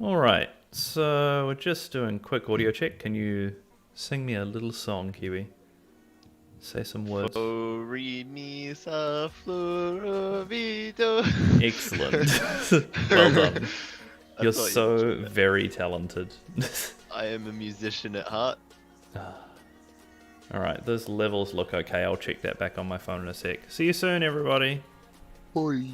Alright, so we're just doing quick audio check. Can you sing me a little song, Kiwi? Say some words. Do, re, mi, sa, flu, mi, do. Excellent. Well done. You're so very talented. I am a musician at heart. Alright, those levels look okay. I'll check that back on my phone in a sec. See you soon, everybody. Bye.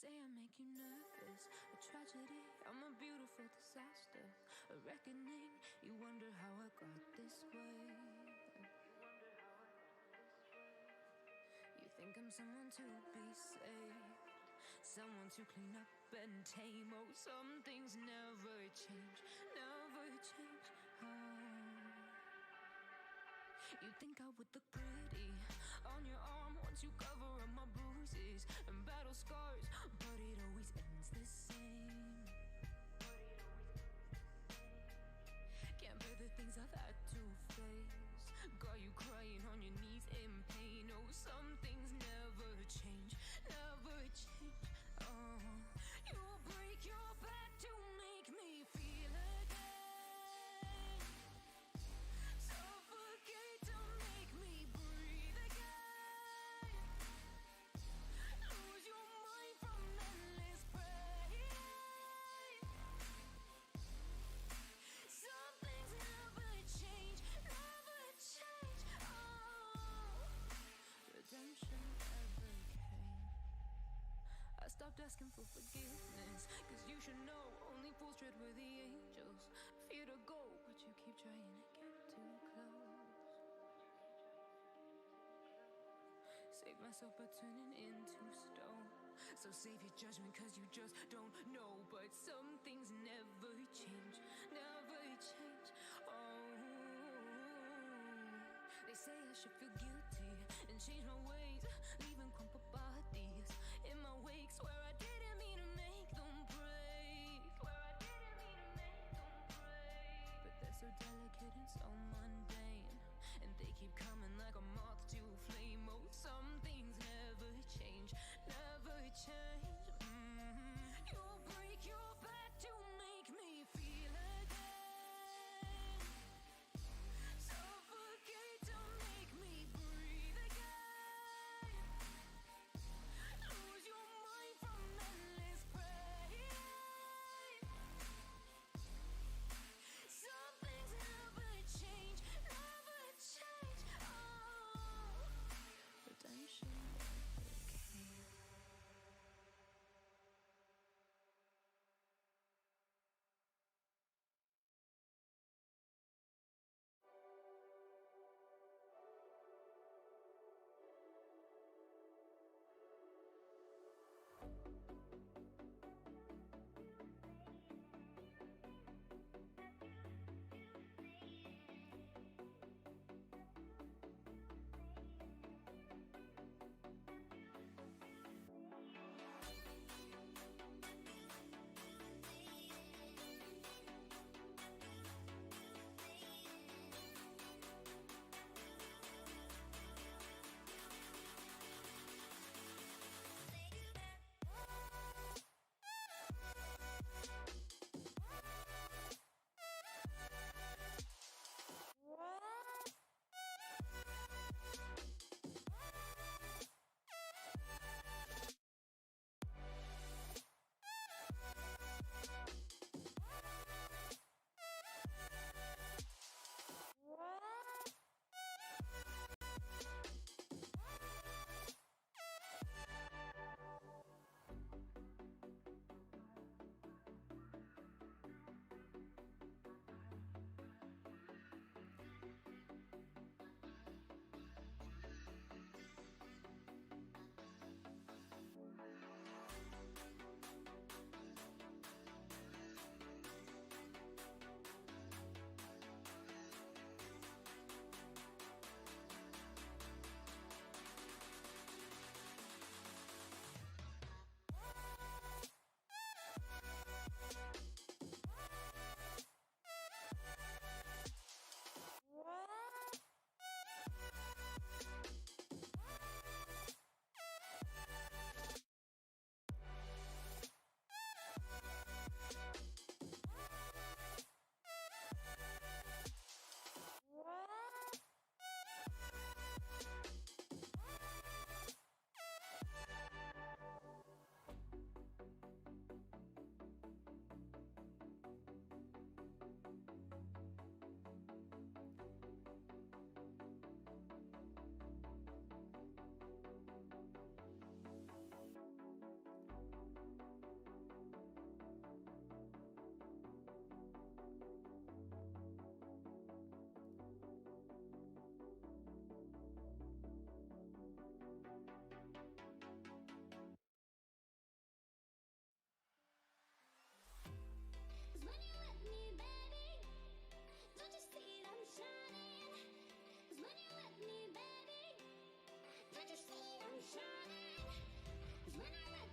say I make you nervous, a tragedy, I'm a beautiful disaster, a reckoning, you wonder how I got this way. You think I'm someone to be saved, someone to clean up and tame. Oh, some things never change, never change. Oh, you think I would look pretty on your arm once you cover up my bruises and battle scars, but it always ends the same. Can't bear the things I've had to face, got you crying on your knees in pain. Oh, some things never change, never change. Oh, you'll break your back to make me feel again, suffocate to make me breathe again, lose your mind from endless pain. Some things never change, never change. Oh, redemption never came. I stopped asking for forgiveness, cause you should know only fools tread where the angels fear to go, but you keep trying to get too close. Save myself by turning into stone, so save your judgment cause you just don't know. But some things never change, never change. Oh, they say I should feel guilty and change my ways, leaving crumpled bodies in my wake. Swear I didn't mean to make them break, swear I didn't mean to make them break. But they're so delicate and so mundane, and they keep coming like a moth to a flame. Oh, some things never change, never change. You'll break your back to make me feel again, suffocate to make me breathe again, lose your mind from endless pain. Some things never change,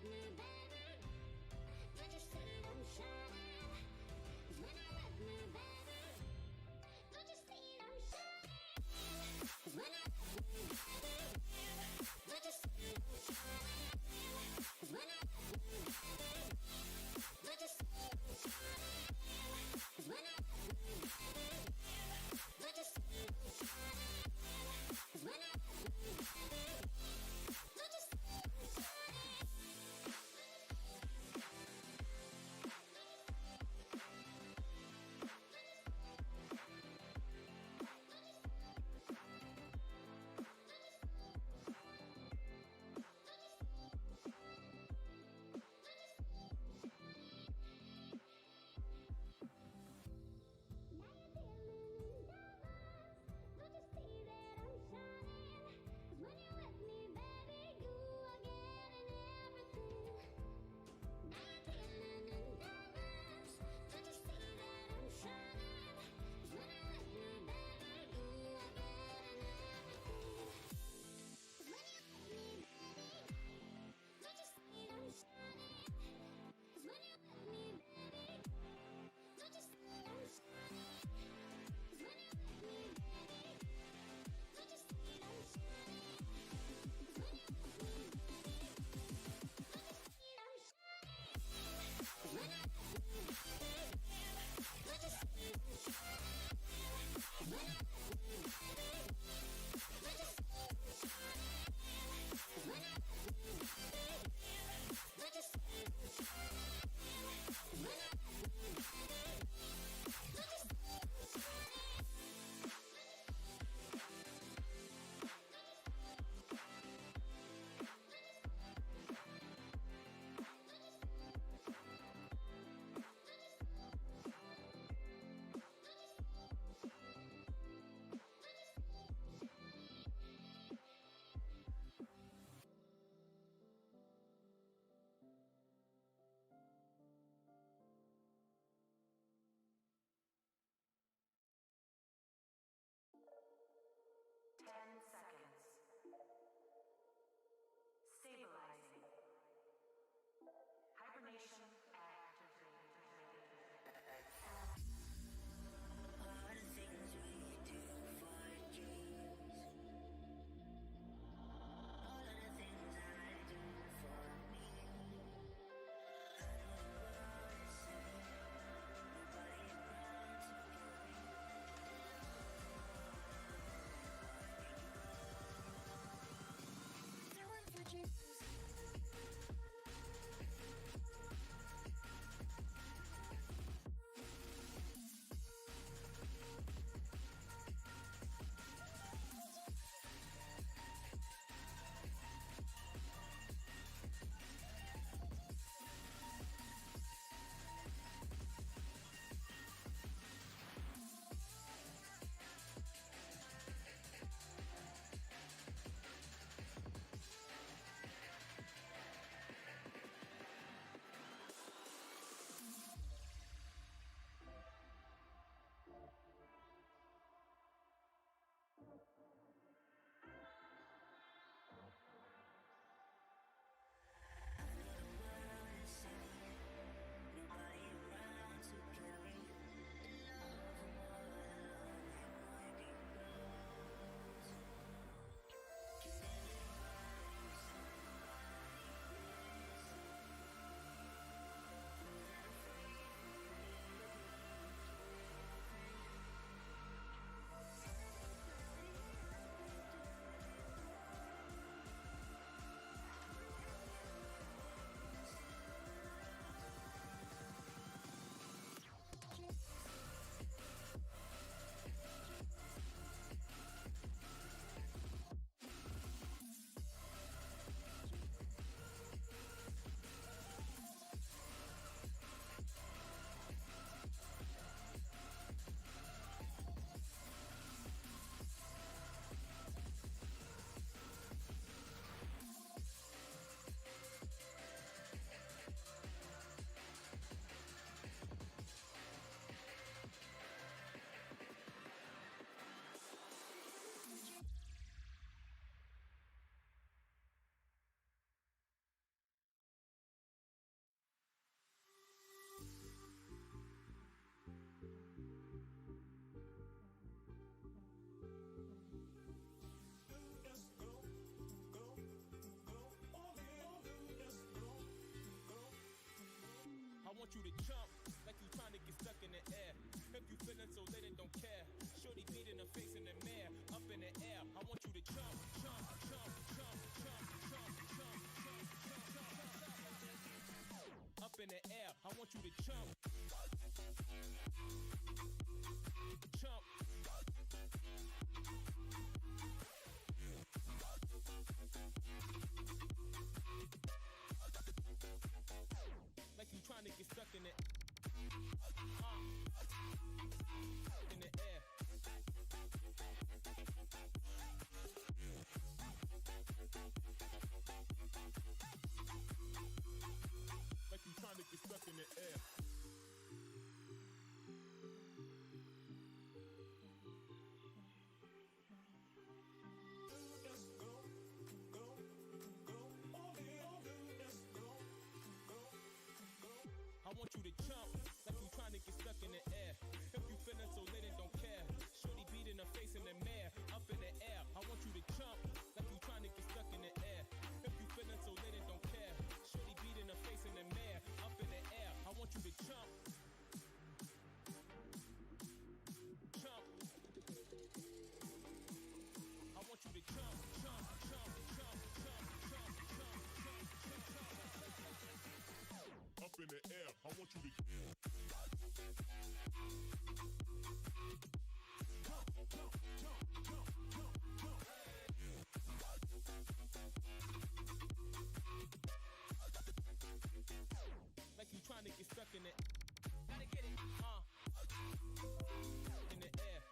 me, baby, don't you see I'm shining? 'Cause when I let me, baby, don't you see I'm shining? 'Cause when I let me, baby, don't you see I'm shining? 'Cause when I let me, baby, don't you see I'm shining? 'Cause when I let me, baby, don't you see I'm shining? 'Cause when I let me, baby, don't you see I'm shining? want you to jump like you trying to get stuck in the air. If you feeling so lit and don't care, shorty beating her face in the mirror, up in the air. I want you to jump, jump, jump, jump, jump, jump, jump, jump, up in the air. I want you to jump, jump. Like you trying to get stuck in it. In the air. Like you trying to get stuck in the air. I want you to jump like you trying to get stuck in the air. If you feeling so lit and don't care, shorty beating her face in the mirror, up in the air. I want you to jump like you trying to get stuck in the air. If you feeling so lit and don't care, shorty beating her face in the mirror, up in the air. I want you to jump, jump. I want you to jump, jump, jump, jump, jump, jump, jump, jump, jump. Up in the air. I want you to. Like you trying to get stuck in it. Gotta get it, in the air.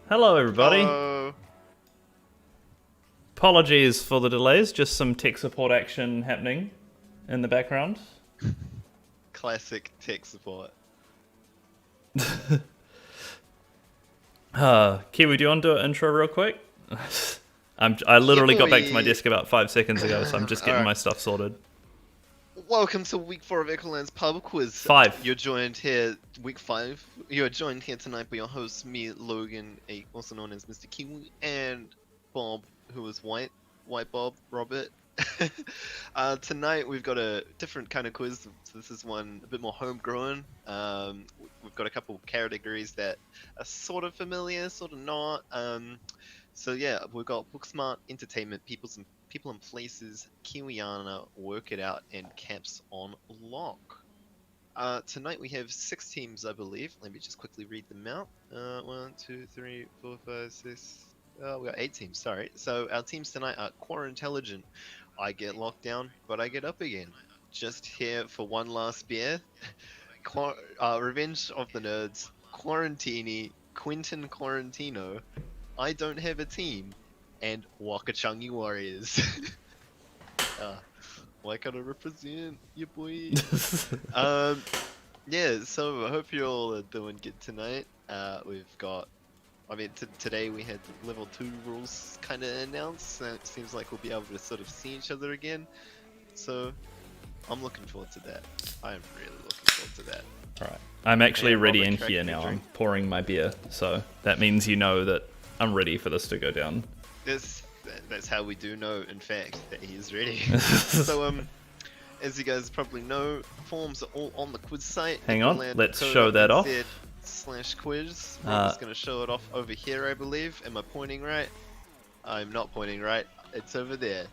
Hello, everybody. Hello. Apologies for the delays. Just some tech support action happening in the background. Classic tech support. Kiwi, do you want to do an intro real quick? I literally got back to my Kiwi. desk about 5 seconds ago, so I'm just getting Alright. my stuff sorted. Welcome to week 4 of EchoLan's PubQuiz. 5. You're joined here, week 5. You're joined here tonight by your hosts, me, Logan, also known as Mr. Kiwi, and Bob, who is White Bob, Robert. Tonight we've got a different kind of quiz. So this is one a bit more homegrown. We've got a couple categories that are sort of familiar, sort of not. So yeah, we've got Booksmart, Entertainment, People and Places, Kiwiana, Work It Out, and Caps on Lock. Tonight we have 6 teams, I believe. Let me just quickly read them out. 1, 2, 3, 4, 5, 6. We got 8 teams, sorry. So our teams tonight are Quarintelligent. I get locked down, but I get up again. Just here for one last beer. Revenge of the Nerds, Quarantini, Quentin Quarantino, I Don't Have a Team, and Wakachangi Warriors. Why can't I represent you, boy? Yeah, so I hope you all are doing good tonight. We've got, today we had the level 2 rules kind of announced, and it seems like we'll be able to sort of see each other again. So I'm looking forward to that. I am really looking forward to that. Alright. I'm actually Yeah, ready Robert, in crack here me a now. I'm drink. pouring my beer, so that means you know that I'm ready for this to go down. That's how we do know, in fact, that he is ready. So, as you guys probably know, forms are all on the quiz site. Hang on, let's show that off. /quiz. I'm just going to show it off over here, I believe. Am I pointing right? I'm not pointing right. It's over there.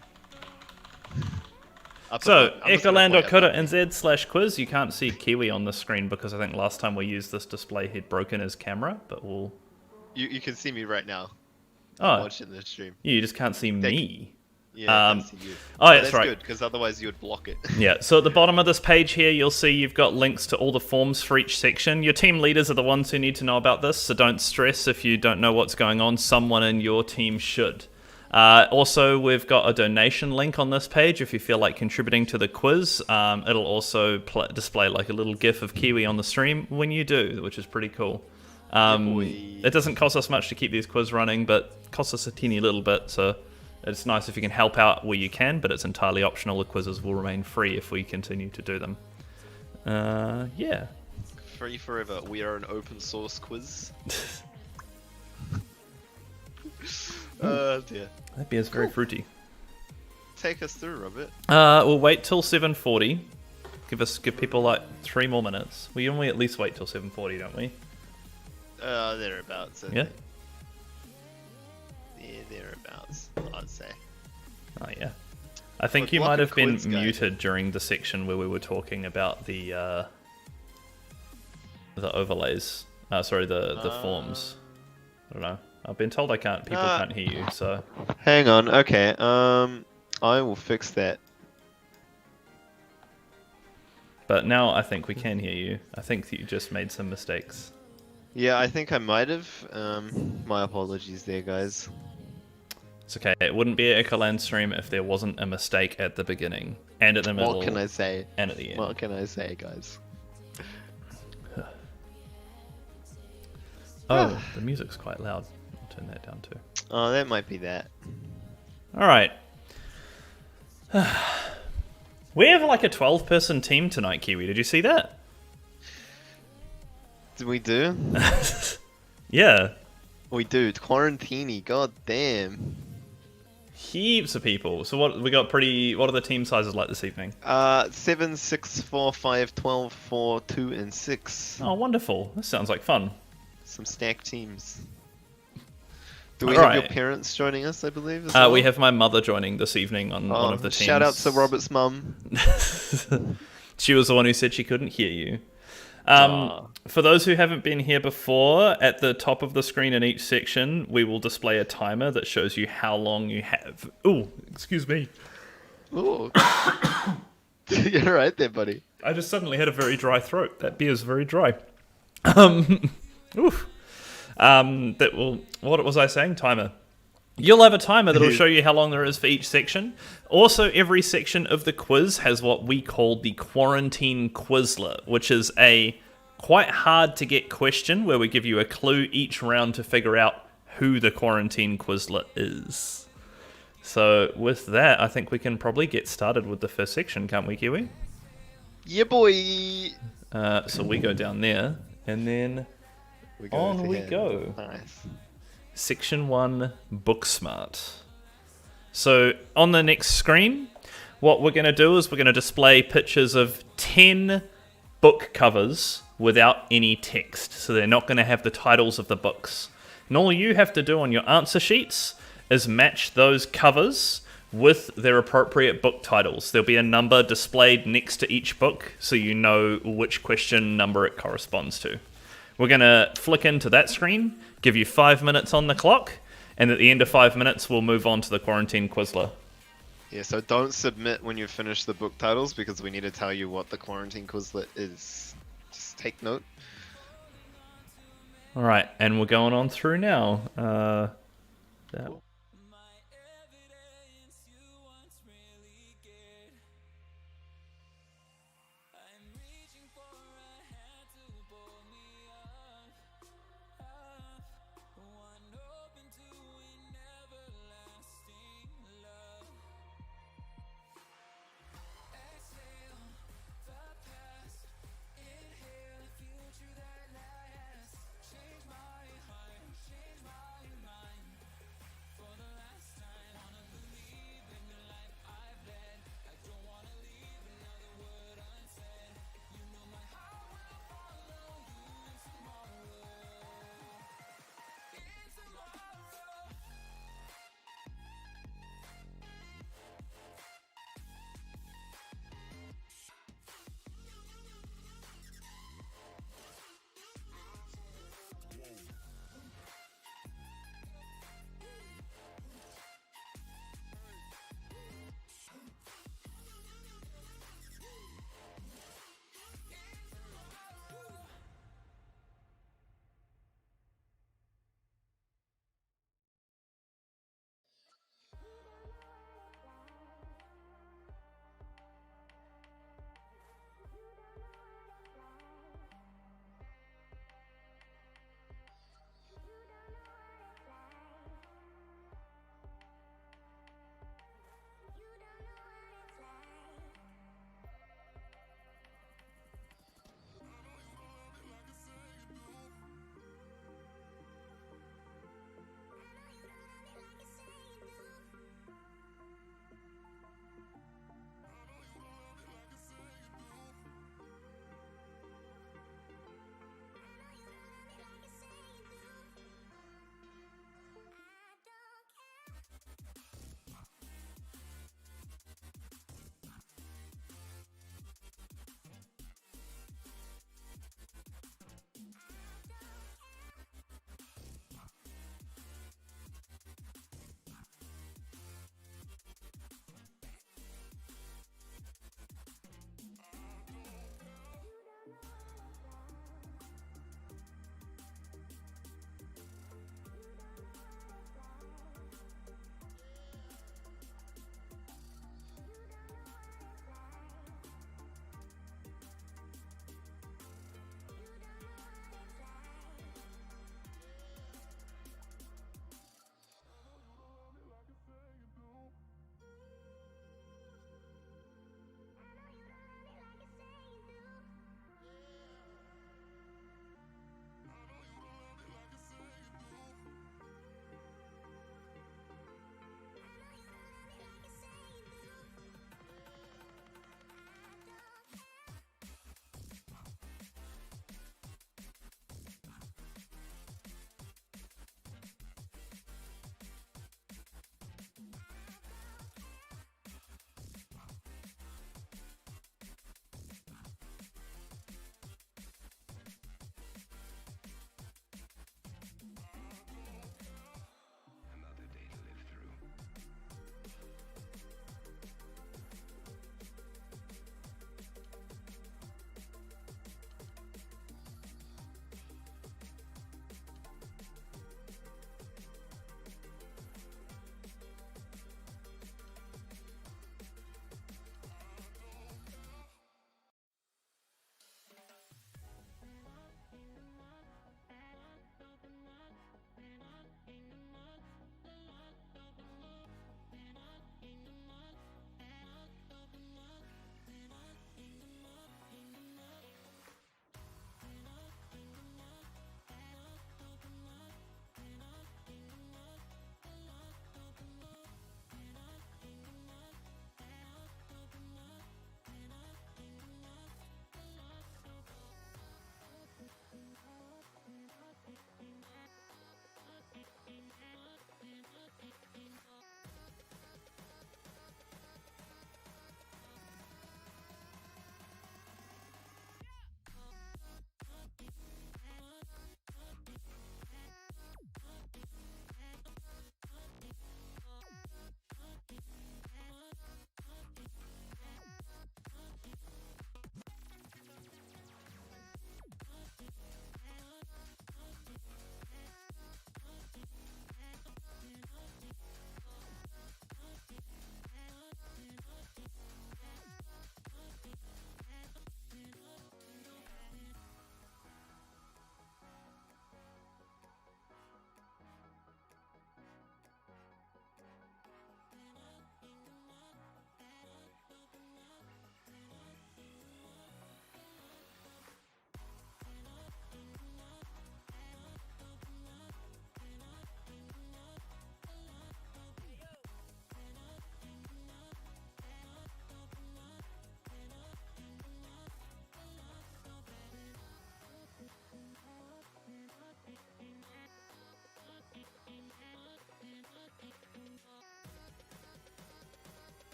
So, EchoLan.co.nz/quiz. You can't see Kiwi on the screen because I think last time we used this display he'd broken his camera, but we'll... You can see me right now. Oh, Watching the stream. you just can't see me. Yeah, that's you. Oh, But that's that's right. good, because otherwise you would block it. Yeah, so at the bottom of this page here, you'll see you've got links to all the forms for each section. Your team leaders are the ones who need to know about this, so don't stress if you don't know what's going on. Someone in your team should. Also, we've got a donation link on this page if you feel like contributing to the quiz. It'll also display like a little GIF of Kiwi on the stream when you do, which is pretty cool. It doesn't cost us much to keep these quiz running, but it costs us a teeny little bit, so it's nice if you can help out where you can, but it's entirely optional. The quizzes will remain free if we continue to do them. Yeah. Free forever. We are an open source quiz. Oh dear. That beer's very fruity. Take us through, Robert. We'll wait till 7:40. Give people like 3 more minutes. We normally at least wait till 7:40, don't we? Thereabouts. Yeah. Yeah, thereabouts. I'd say. Oh yeah. I think Look, you block might a have been quiz guy. muted during the section where we were talking about the overlays. Sorry, the forms. I don't know. I've been told people can't hear you, so. Hang on. Okay. I will fix that. But now I think we can hear you. I think that you just made some mistakes. Yeah, I think I might have. My apologies there, guys. It's okay. It wouldn't be an EchoLan stream if there wasn't a mistake at the beginning and at the middle. What can I say? And at the end. What can I say, guys? Oh, the music's quite loud. I'll turn that down too. Oh, that might be that. All right. We have like a 12-person team tonight, Kiwi. Did you see that? Do we do? Yeah. We do. Quarantini. God damn. Heaps of people. So what we got? What are the team sizes like this evening? 7, 6, 4, 5, 12, 4, 2, and 6. Oh, wonderful. This sounds like fun. Some stacked teams. Do we Alright. have your parents joining us, I believe, as well? We have my mother joining this evening on one of the teams. Shout out to Robert's mum. She was the one who said she couldn't hear you. Aw. For those who haven't been here before, at the top of the screen in each section, we will display a timer that shows you how long you have. Ooh, excuse me. Ooh. You're right there, buddy. I just suddenly had a very dry throat. That beer's very dry. Oof. What was I saying? Timer. You'll have a timer that'll show you how long there is for each section. Also, every section of the quiz has what we call the Quarantine Quizlet, which is a quite hard to get question where we give you a clue each round to figure out who the Quarantine Quizlet is. So with that, I think we can probably get started with the first section, can't we, Kiwi? Yeah, boy. So we go down there, and then on we go. Nice. Section 1, Booksmart. So on the next screen, what we're going to do is we're going to display pictures of 10 book covers without any text. So they're not going to have the titles of the books. And all you have to do on your answer sheets is match those covers with their appropriate book titles. There'll be a number displayed next to each book so you know which question number it corresponds to. We're going to flick into that screen, give you 5 minutes on the clock, and at the end of 5 minutes, we'll move on to the Quarantine Quizlet. Yeah, so don't submit when you finish the book titles because we need to tell you what the Quarantine Quizlet is. Just take note. All right, and we're going on through now. That- My evidence, you once really cared. I'm reaching for a hand to pull me up. One open to an everlasting love. Exhale the past, inhale the future that lasts. Change my heart, change my mind.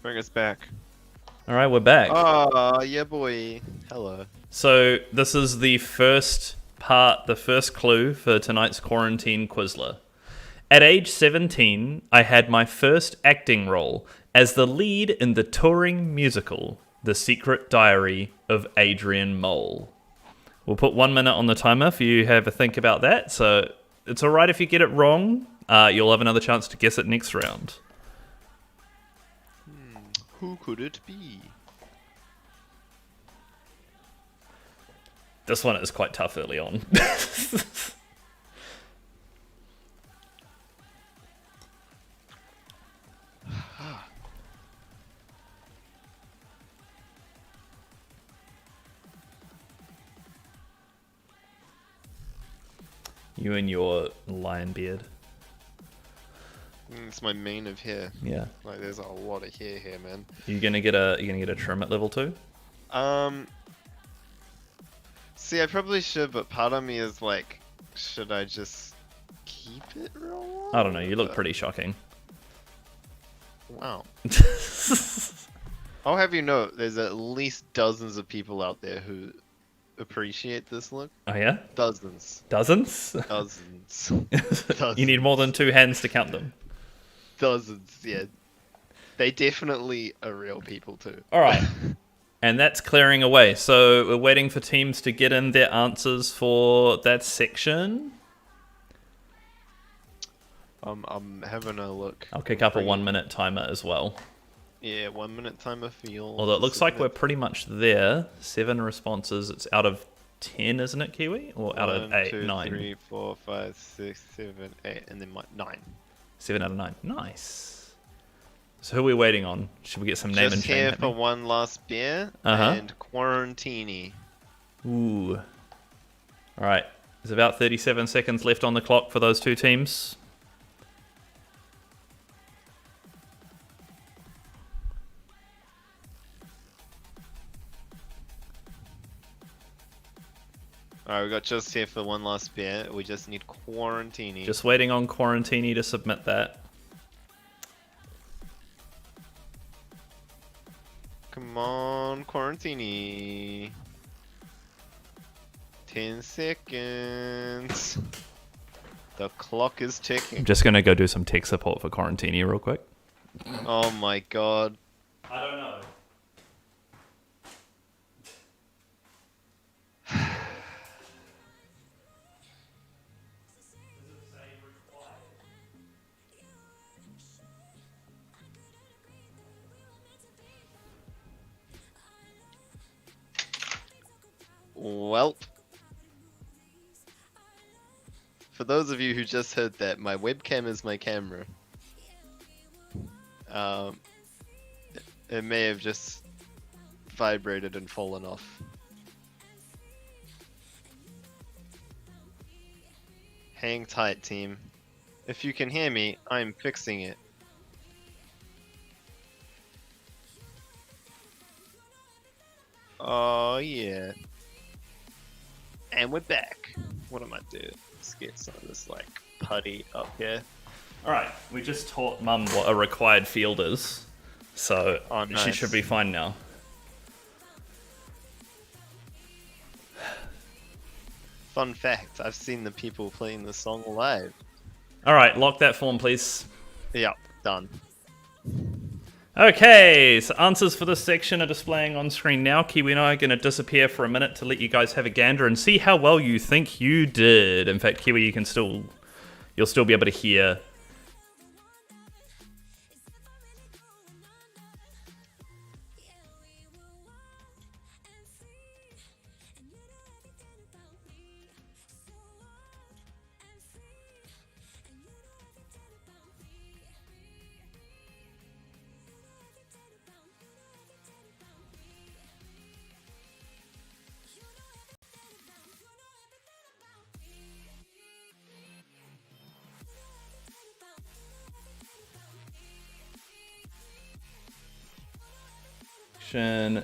Bring us back. All right, we're back. Oh, yeah, boy. Hello. So this is the first part, the first clue for tonight's Quarantine Quizler. At age 17, I had my first acting role as the lead in the touring musical, The Secret Diary of Adrian Mole. We'll put 1 minute on the timer for you to have a think about that. So it's all right if you get it wrong. You'll have another chance to guess it next round. Who could it be? This one is quite tough early on. You and your lion beard. It's my mane of hair. Yeah. Like, there's a lot of hair here, man. You gonna get a trim at level 2? See, I probably should, but part of me is like, should I just keep it real long? I don't know. You look pretty shocking. Wow. I'll have you know, there's at least dozens of people out there who appreciate this look. Oh yeah? Dozens. Dozens? Dozens. You need more than 2 hands to count them. Dozens, yeah. They definitely are real people too. All right. And that's clearing away. So we're waiting for teams to get in their answers for that section. I'm having a look. I'll kick up a 1 minute timer as well. Yeah, 1 minute timer for your... Although it looks like we're pretty much there. 7 responses. It's out of 10, isn't it, Kiwi? Or out of 8, 2, 9? 3, 4, 5, 6, 7, 8, and then 9. 7 out of 9. Nice. So who are we waiting on? Should we get some name and Just shame? here Hit for me? one last beer Uh-huh. and Quarantini. Ooh. All right. There's about 37 seconds left on the clock for those 2 teams. Alright, we got just here for one last beer. We just need Quarantini. Just waiting on Quarantini to submit that. Come on, Quarantini. 10 seconds. The clock is I'm ticking. just going to go do some tech support for Quarantini real quick. Oh my god. I don't know. Well, for those of you who just heard that, my webcam is my camera. It may have just vibrated and fallen off. Hang tight, team. If you can hear me, I'm fixing it. Oh yeah. And we're back. What am I doing? Let's get some of this like putty up here. Alright, we just taught Mum what a required field is. So Oh, she nice. should be fine now. Fun fact, I've seen the people playing the song live. All right, lock that form, please. Yeah, done. Okay, so answers for this section are displaying on screen now. Kiwi and I are going to disappear for a minute to let you guys have a gander and see how well you think you did. In fact, Kiwi, you'll still be able to hear.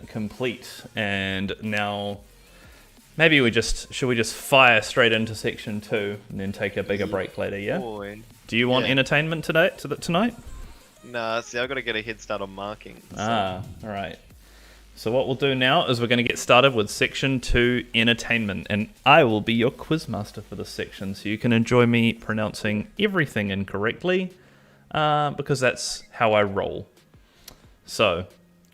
Complete. And now maybe should we just fire straight into section 2 and then take a bigger break later, yeah? Boy. Do you want entertainment tonight? Nah, see, I've got to get a head start on marking. So. Alright. So what we'll do now is we're going to get started with section 2, entertainment, and I will be your quizmaster for this section, so you can enjoy me pronouncing everything incorrectly, because that's how I roll. So,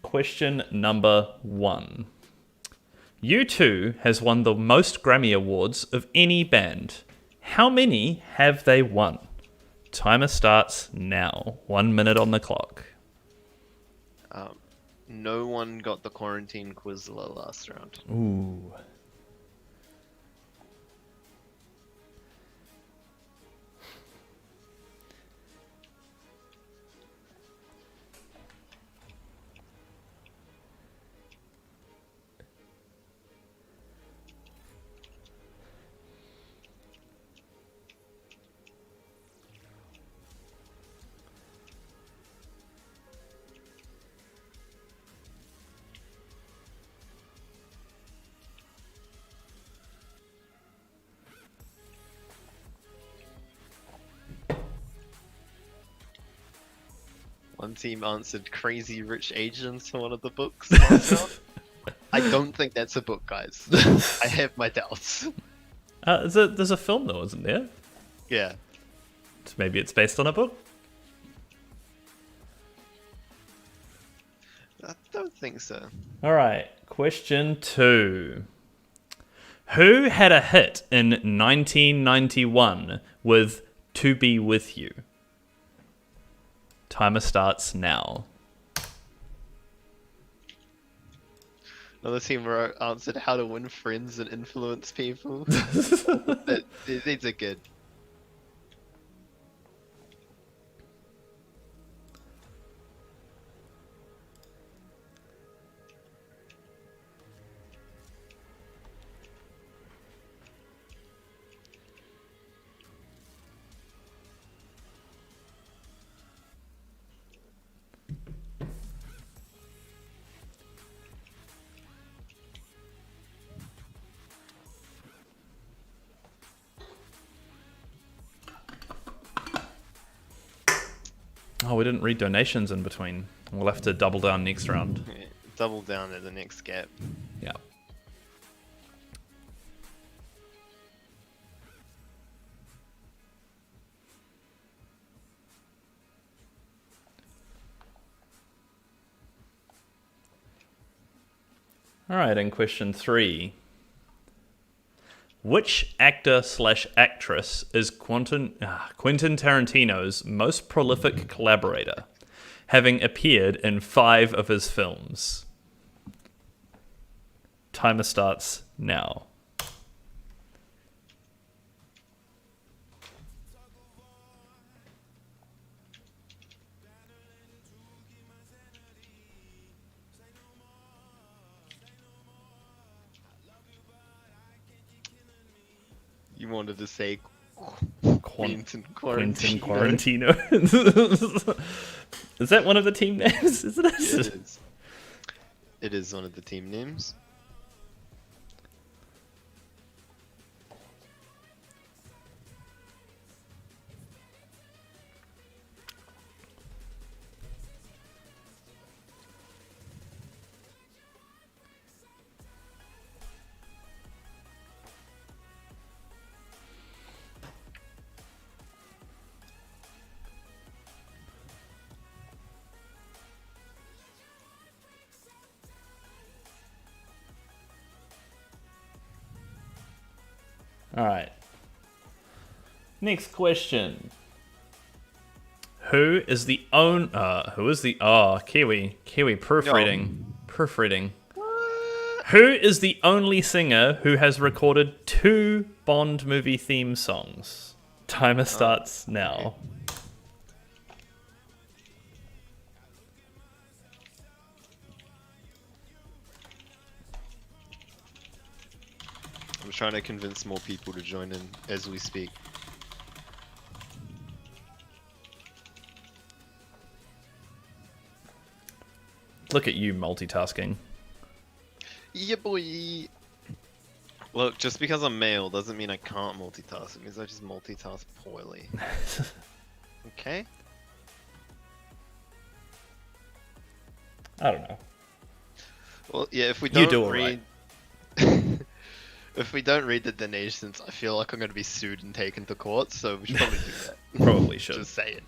question number 1. U2 has won the most Grammy Awards of any band. How many have they won? Timer starts now. 1 minute on the clock. No one got the quarantine Quizler last round. Ooh. One team answered Crazy Rich Asians for one of the books last round. I don't think that's a book, guys. I have my doubts. There's a film though, isn't there? Yeah. So maybe it's based on a book? I don't think so. Alright, question 2. Who had a hit in 1991 with To Be With You? Timer starts now. Another team answered How to Win Friends and Influence People. These are good. Oh, we didn't read donations in between. We'll have to double down next round. Yeah, double down at the next gap. Yeah. Alright, and question 3. Which actor/actress is Quentin Tarantino's most prolific collaborator, having appeared in 5 of his films? Timer starts now. You wanted to say Quentin Quentin Quarantino. Quarantino. Is that one of the team names? Isn't it? Yeah, it is. It is one of the team names. All right. Next question. Who is the Kiwi proofreading. Proofreading. Who is the only singer who has recorded 2 Bond movie theme songs? Timer starts now. I'm trying to convince more people to join in as we speak. Look at you multitasking. Yeah, boy. Look, just because I'm male doesn't mean I can't multitask. It means I just multitask poorly. Okay? I don't know. Well, yeah, if we You don't do all read... if we don't read the donations, I feel like I'm going to be sued and taken to court, so we should probably do that. Probably should. Just saying.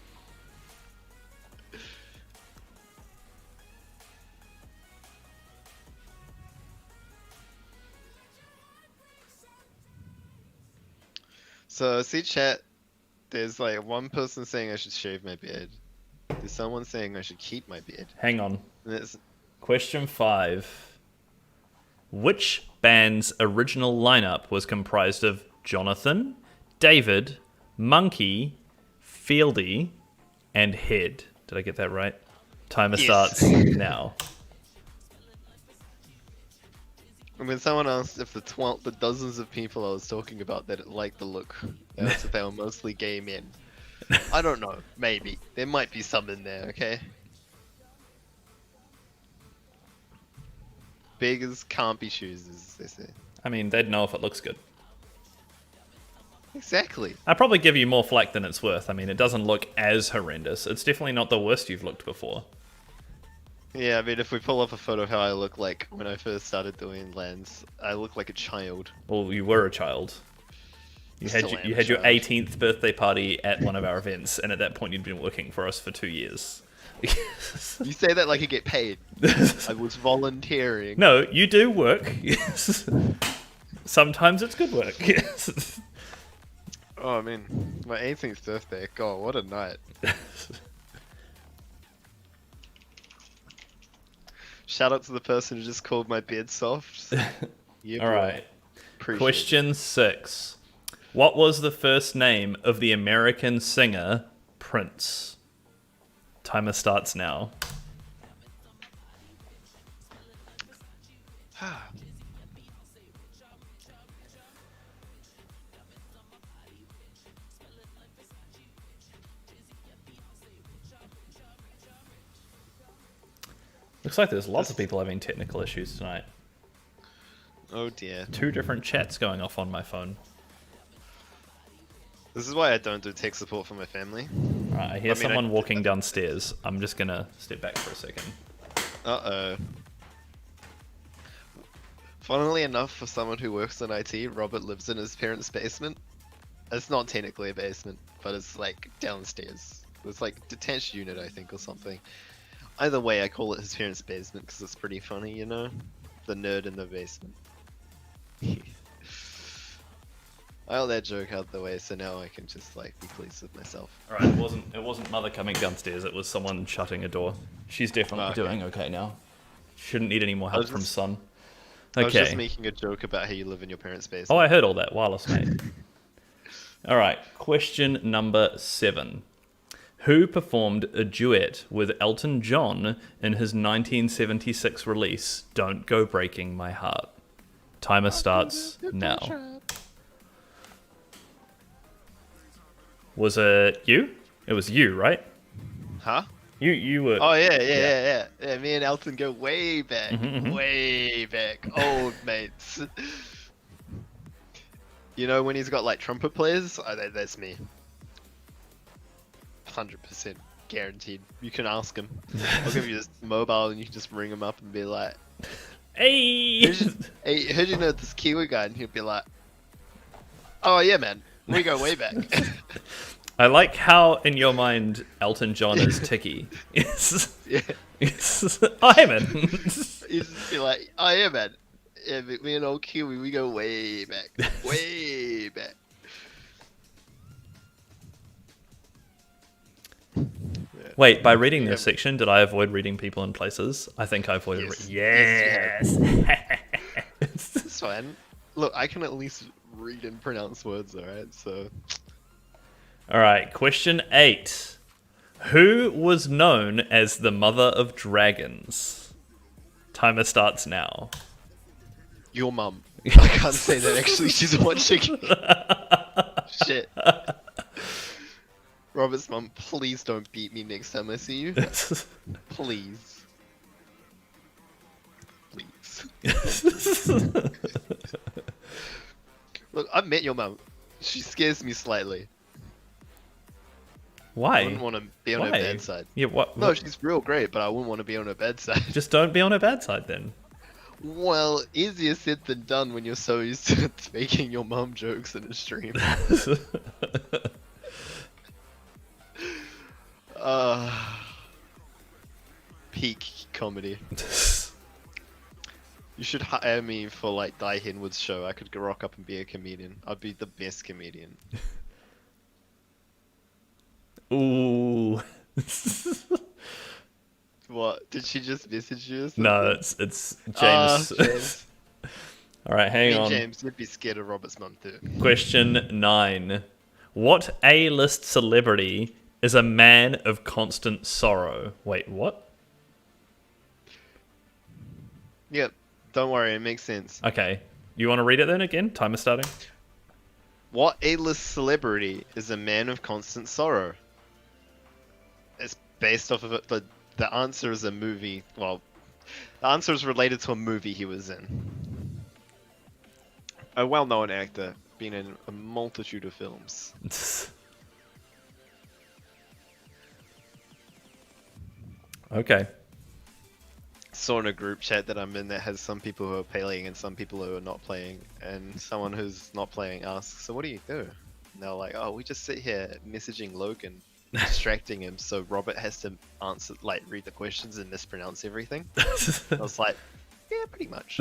So, see chat, there's like one person saying I should shave my beard. There's someone saying I should keep my beard. Hang on. And it's... Question 5. Which band's original lineup was comprised of Jonathan, David, Monkey, Fieldy, and Head? Did I get that right? Timer Yes. starts now. And when someone asked if the dozens of people I was talking about that liked the look, they asked if they were mostly gay men. I don't know. Maybe. There might be some in there, okay? Beggars can't be choosers, they say. I mean, they'd know if it looks good. Exactly. I'd probably give you more flack than it's worth. I mean, it doesn't look as horrendous. It's definitely not the worst you've looked before. Yeah, I mean, if we pull up a photo of how I look like when I first started doing lens, I look like a child. Well, you were a child. You had Still am you a had your child. 18th birthday party at one of our events, and at that point you'd been working for us for 2 years. You say that like you get paid. I was volunteering. No, you do work. Yes. Sometimes it's good work. Yes. Oh, I mean, my 18th birthday. God, what a night. Shout out to the person who just called my beard soft. Yeah, All boy. right. Appreciate Question 6. What was the first name of the American singer Prince? Timer starts now. it. Looks like there's lots of people having technical issues tonight. Oh dear. 2 different chats going off on my phone. This is why I don't do tech support for my family. Alright, I hear I mean, someone walking downstairs. I'm just gonna step back for a second. Uh-oh. Funnily enough, for someone who works in IT, Robert lives in his parents' basement. It's not technically a basement, but it's like downstairs. It's like detached unit, I think, or something. Either way, I call it his parents' basement because it's pretty funny, you know? The nerd in the basement. I got that joke out the way, so now I can just like be pleased with myself. Alright, it wasn't mother coming downstairs, it was someone shutting a door. She's definitely Okay. doing okay now. Shouldn't need any more help was from just- son. I was just Okay. making a joke about how you live in your parents' basement. Oh, I heard all that. Wireless, mate. Alright, question number 7. Who performed a duet with Elton John in his 1976 release, Don't Go Breaking My Heart? Timer starts now. Was it you? It was you, right? Huh? You were... Oh yeah. Me and Elton go way back, Mhm. way back, old mates. You know when he's got like trumpet players? That's me. 100% guaranteed. You can ask him. I'll give you this mobile and you can just ring him up and be like, Hey! "Hey, heard you know this Kiwi guy?" And he'll be like, "Oh yeah, man, we go way back." I like how, in your mind, Elton John is Tiki. Yes. Yeah. Yes. Oh, hey, man. He'd just be like, "Oh yeah, man, Yeah, but me and old Kiwi, we go way back. Way back. Wait, by reading Yeah. this section, did I avoid reading people and places? I think I avoided. Yes. Yes. It's fine. Look, I can at least read and pronounce words, alright? So, All right. Question 8. Who was known as the mother of dragons? Timer starts now. your mum. I can't say that actually, she's watching. Shit. Robert's mum, please don't beat me next time I see you. Please. Please. Look, I've met your mum. She scares me slightly. I Why? wouldn't want to be on her Why? bad side. Yeah. What? No, she's real great, but I wouldn't want to be on her bad side. Just don't be on her bad side then. Well, easier said than done when you're so used to making your mum jokes in a stream. Peak comedy. You should hire me for like Die Henwood's show. I could go rock up and be a comedian. I'd be the best comedian. Ooh. What? Did she just message you? Or something? No, it's James. James. All right, hang Me and on. James, you'd be scared of Robert's mum too. Question 9. What A-list celebrity is a man of constant sorrow? Wait, what? Yep. Don't worry, it makes sense. Okay. You want to read it then again? Timer starting. What A-list celebrity is a man of constant sorrow? It's based off of it. The answer is a movie. Well, the answer is related to a movie he was in. A well-known actor, been in a multitude of films. Okay. Saw in a group chat that I'm in that has some people who are playing and some people who are not playing, and someone who's not playing asks, "So what do you do?" And they're like, "Oh, we just sit here messaging Logan, distracting him, so Robert has to answer, like, read the questions and mispronounce everything." I was like, "Yeah, pretty much."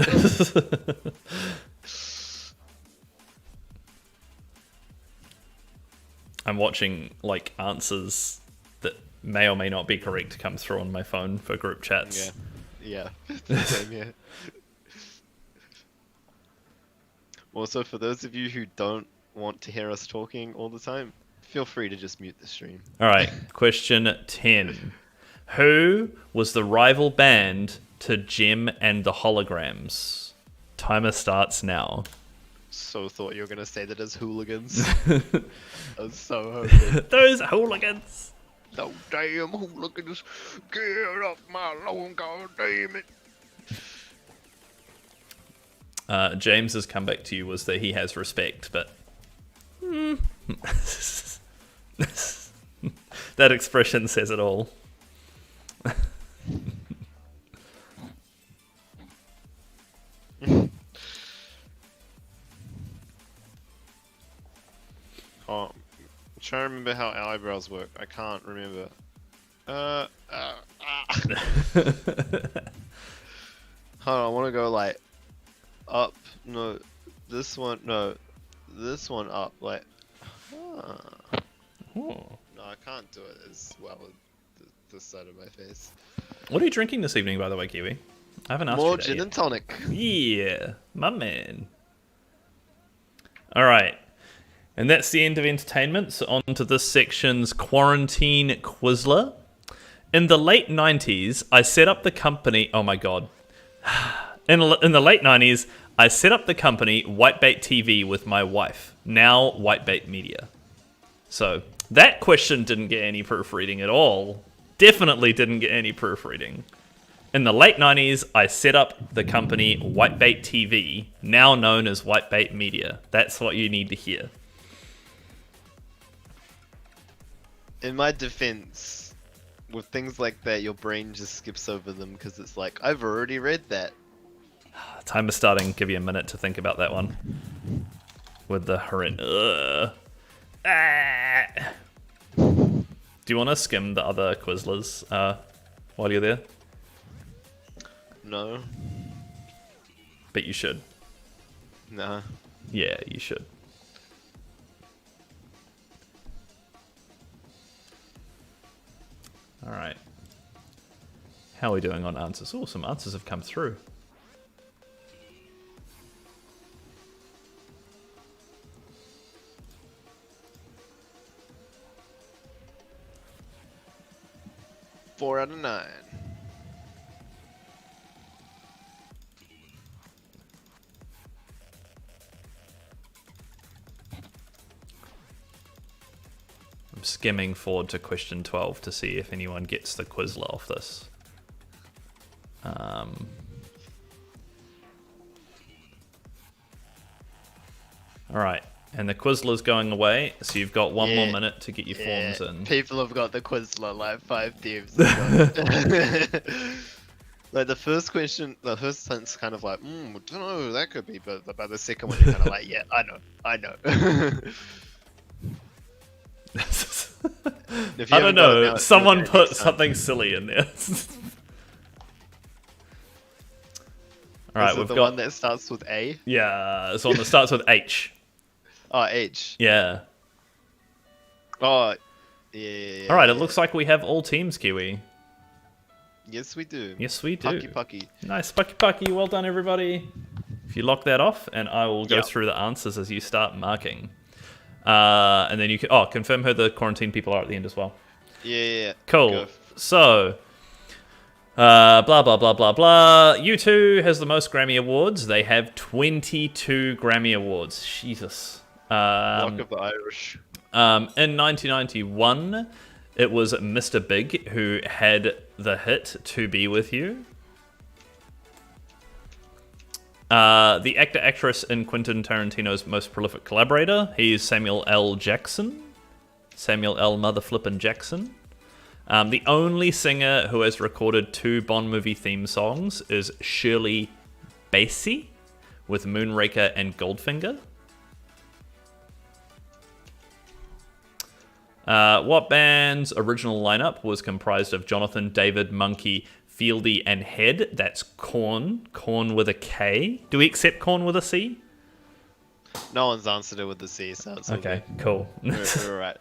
I'm watching like answers that may or may not be correct come through on my phone for group chats. Yeah. Same here. Also, for those of you who don't want to hear us talking all the time, feel free to just mute the stream. All right, question 10. Who was the rival band to Gem and the Holograms? Timer starts now. So thought you were gonna say that as hooligans. I was so hoping. Those hooligans. No damn hooligans, get off my lawn, god damn it. James's comeback to you was that he has respect, but that expression says it all. Oh, I'm trying to remember how eyebrows work. I can't remember. Hold on, I want to go like up. No, this one. No, this one up. Like, Oh. no, I can't do it as well with this side of my face. What are you drinking this evening, by the way, Kiwi? I haven't asked More you that gin yet. and tonic. Yeah, my man. All right. And that's the end of entertainment. So on to this section's Quarantine Quizler. In the late 90s, I set up the company... Oh my god. In the late 90s, I set up the company Whitebait TV with my wife, now Whitebait Media. So that question didn't get any proofreading at all. Definitely didn't get any proofreading. In the late 90s, I set up the company Whitebait TV, now known as Whitebait Media. That's what you need to hear. In my defense, with things like that, your brain just skips over them because it's like, I've already read that. Time is starting. Give you a minute to think about that one. With the horrendous... Do you want to skim the other Quizlers while you're there? No. but you should. Nah. Yeah, you should. All right. How are we doing on answers? Oh, some answers have come through. Four out of 9. I'm skimming forward to question 12 to see if anyone gets the Quizler off this. All right, and the Quizler's going away, so you've got one more minute to get your forms in. People have got the Quizler like 5 teams. Like the first question, the first sentence kind of like, don't know who that could be, but by the second one you're kind of like, yeah, I know. I don't know. Someone put something silly in there. All right, Is it we've the got one that starts with A? Yeah, it's one that starts with H. Oh, H. Yeah. Oh, yeah. All right, it looks like we have all teams, Kiwi. Yes, we do. Yes, we do. Pucky. Nice, Pucky. Well done, everybody. If you lock that off, and I will go Yep. through the answers as you start marking. And then you can confirm who the quarantine people are at the end as well. Yeah. Cool. Go. So, blah blah blah blah blah. U2 has the most Grammy awards. They have 22 Grammy awards. Jesus. Luck of the Irish. In 1991, it was Mr. Big who had the hit "To Be With You." The actor-actress in Quentin Tarantino's most prolific collaborator, he's Samuel L. Jackson. Samuel L. Motherflippin' Jackson. The only singer who has recorded 2 Bond movie theme songs is Shirley Bassey with Moonraker and Goldfinger. What band's original lineup was comprised of Jonathan, David, Monkey, Fieldy, and Head? That's Korn. Korn with a K. Do we accept Korn with a C? No one's answered it with the C, so it's all Okay, cool. good. We're right.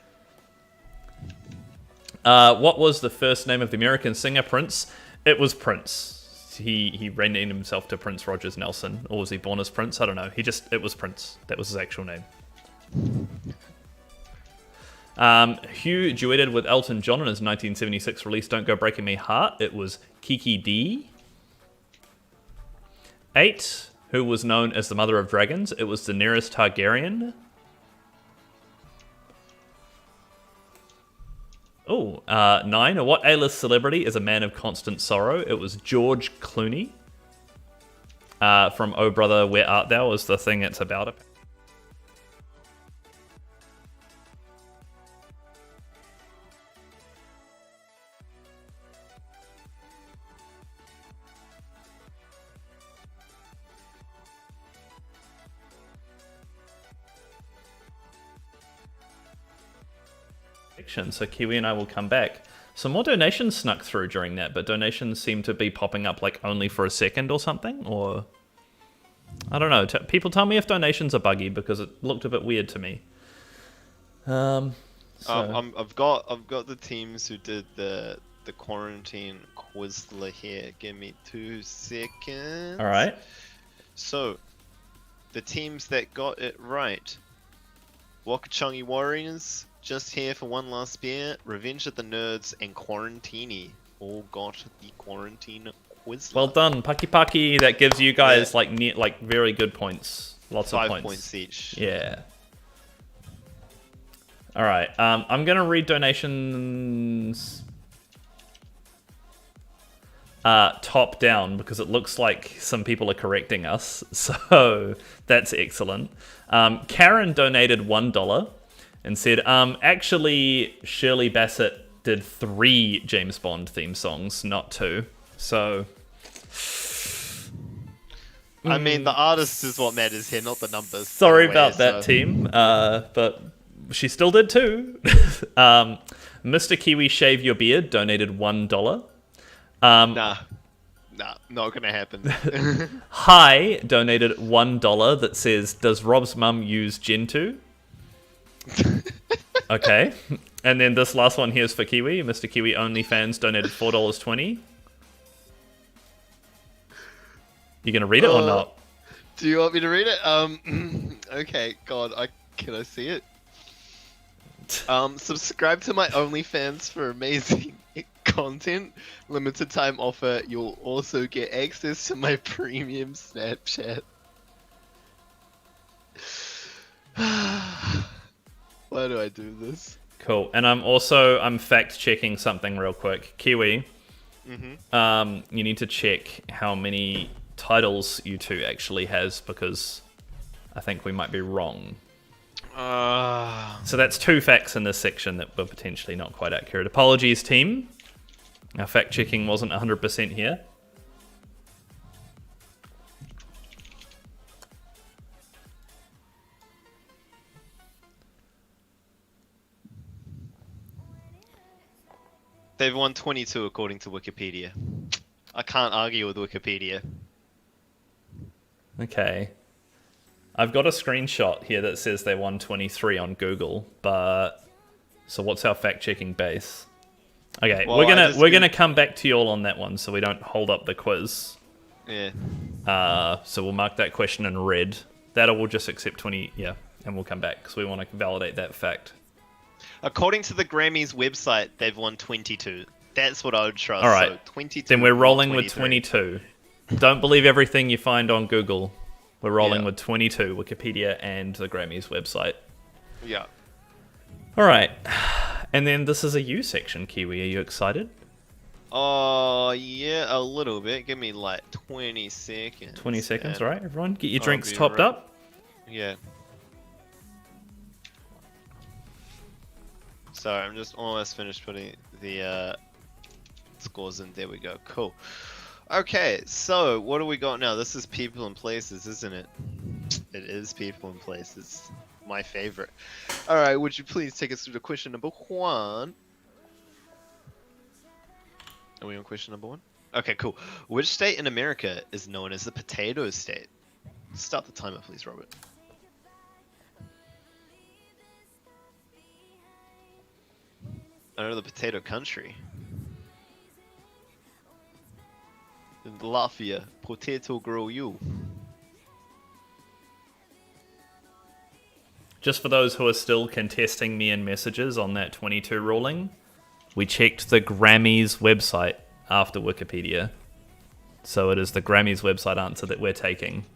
What was the first name of the American singer Prince? It was Prince. He renamed himself to Prince Rogers Nelson, or was he born as Prince? I don't know. It was Prince. That was his actual name. Hugh duetted with Elton John in his 1976 release Don't Go Breaking Me Heart. It was Kiki D. 8. Who was known as the Mother of Dragons? It was Daenerys Targaryen. 9. What A-list celebrity is a man of constant sorrow? It was George Clooney. From Oh Brother, Where Art Thou is the thing it's about. So Kiwi and I will come back. Some more donations snuck through during that, but donations seem to be popping up like only for a second or something, or I don't know. People tell me if donations are buggy because it looked a bit weird to me. I've got the teams who did the quarantine Quizler here. Give me 2 seconds. All right. So, the teams that got it right: Wakachungi Warriors, Just Here for One Last Beer, Revenge of the Nerds, and Quarantini all got the quarantine Quizler. Well done, Pucky. That gives you guys like very good points. Lots of 5 points each. Yeah. All right. I'm gonna read donations top down because it looks like some people are correcting us. So that's excellent. Karen donated $1 and said, actually, Shirley Bassey did 3 James Bond theme songs, not 2. So, I mean, the artist is what matters here, not the numbers. sorry Anyway, about that, so- team. But she still did 2. Mr. Kiwi Shave Your Beard donated $1. Nah, Nah, not gonna happen. Hi donated $1 that says, "Does Rob's mum use Gentoo?" Okay. And then this last one here is for Kiwi. Mr. Kiwi OnlyFans donated $4.20. You gonna read it or not? Do you want me to read it? Okay, God, can I see it? Subscribe to my OnlyFans for amazing content. Limited time offer. You'll also get access to my premium Snapchat. Why do I do this? Cool. And I'm fact checking something real quick. Kiwi. You need to check how many titles U2 actually has, because I think we might be wrong. So that's 2 facts in this section that were potentially not quite accurate. Apologies, team. Our fact checking wasn't 100% here. They've won 22 according to Wikipedia. I can't argue with Wikipedia. Okay. I've got a screenshot here that says they won 23 on Google, but so what's our fact-checking base? Okay, Well, we're gonna come back to you all on that one, so we don't hold up the quiz. Yeah. So we'll mark that question in red. That we'll just accept 20. Yeah, and we'll come back because we want to validate that fact. According to the Grammys website, they've won 22. That's what I would trust. All right. So 22. Then we're rolling with 23. 22. Don't believe everything you find on Google. We're rolling Yeah. with 22, Wikipedia and the Grammys website. Yeah. All right. And then this is a U section, Kiwi. Are you excited? Oh, yeah, a little bit. Give me like 20 seconds. 20 seconds, and all right, everyone? Get your I'll drinks be topped right- up. Yeah. Sorry, I'm just almost finished putting the scores in. There we go. Cool. Okay, so what do we got now? This is people and places, isn't it? It is people and places. My favorite. Alright, would you please take us through to question number 1? Are we on question number 1? Okay, cool. Which state in America is known as the potato state? Start the timer, please, Robert. I know the potato country. In Latvia, potato grow you. Just for those who are still contesting me in messages on that 22 ruling, we checked the Grammys website after Wikipedia. So it is the Grammys website answer that we're taking.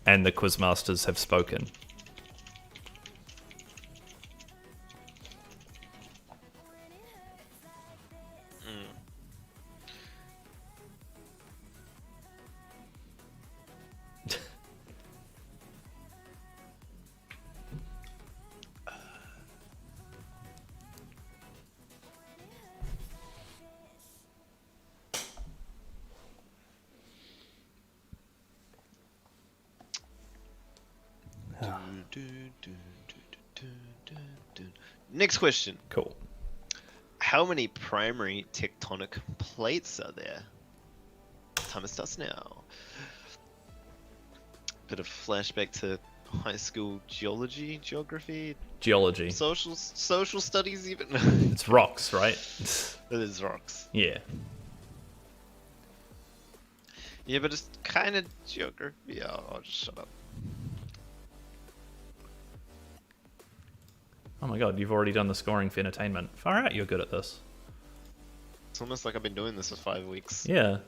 And the Quizmasters have spoken. Next question. Cool. How many primary tectonic plates are there? Timer starts now. Bit of flashback to high school geography, Geology. social studies even. It's rocks, right? It is rocks. Yeah. Yeah, but it's kind of geography. Yeah, I'll just shut up. Oh my god, you've already done the scoring for entertainment. Far out, you're good at this. It's almost like I've been doing this for 5 weeks. Yeah.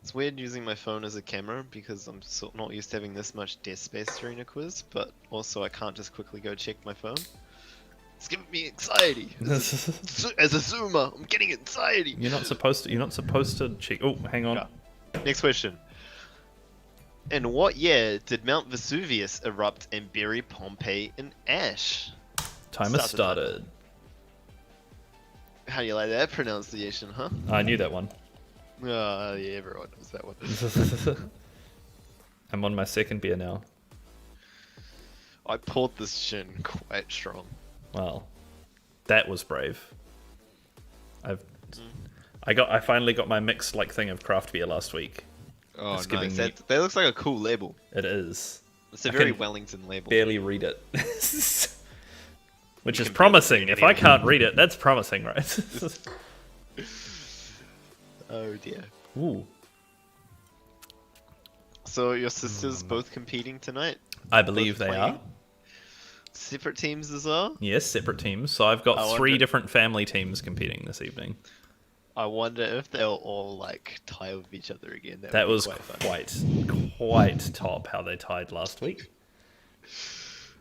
It's weird using my phone as a camera because I'm not used to having this much desk space during a quiz, but also I can't just quickly go check my phone. It's giving me anxiety. As a zoomer, I'm getting anxiety. You're not supposed to check. Oh, hang on. Yeah. Next question. In what year did Mount Vesuvius erupt and bury Pompeii in ash? Timer Start the timer. started. How do you like that pronunciation, huh? I knew that one. Oh, yeah, everyone knows that one. I'm on my second beer now. I poured this gin quite strong. Well, that was brave. I finally got my mixed like thing of craft beer last week. Oh, It's nice. giving me- That looks like a cool label. It is. It's a I very can Wellington label. Barely read it. Which You is can barely promising. read If it I anyway. can't read it, that's promising, right? Oh dear. Ooh. So your sisters both competing tonight? I believe Both they playing? are. Separate teams as well? Yes, separate teams. So I've got I 3 wonder- different family teams competing this evening. I wonder if they'll all like tie with each other again. That would be was quite fun. quite top how they tied last week.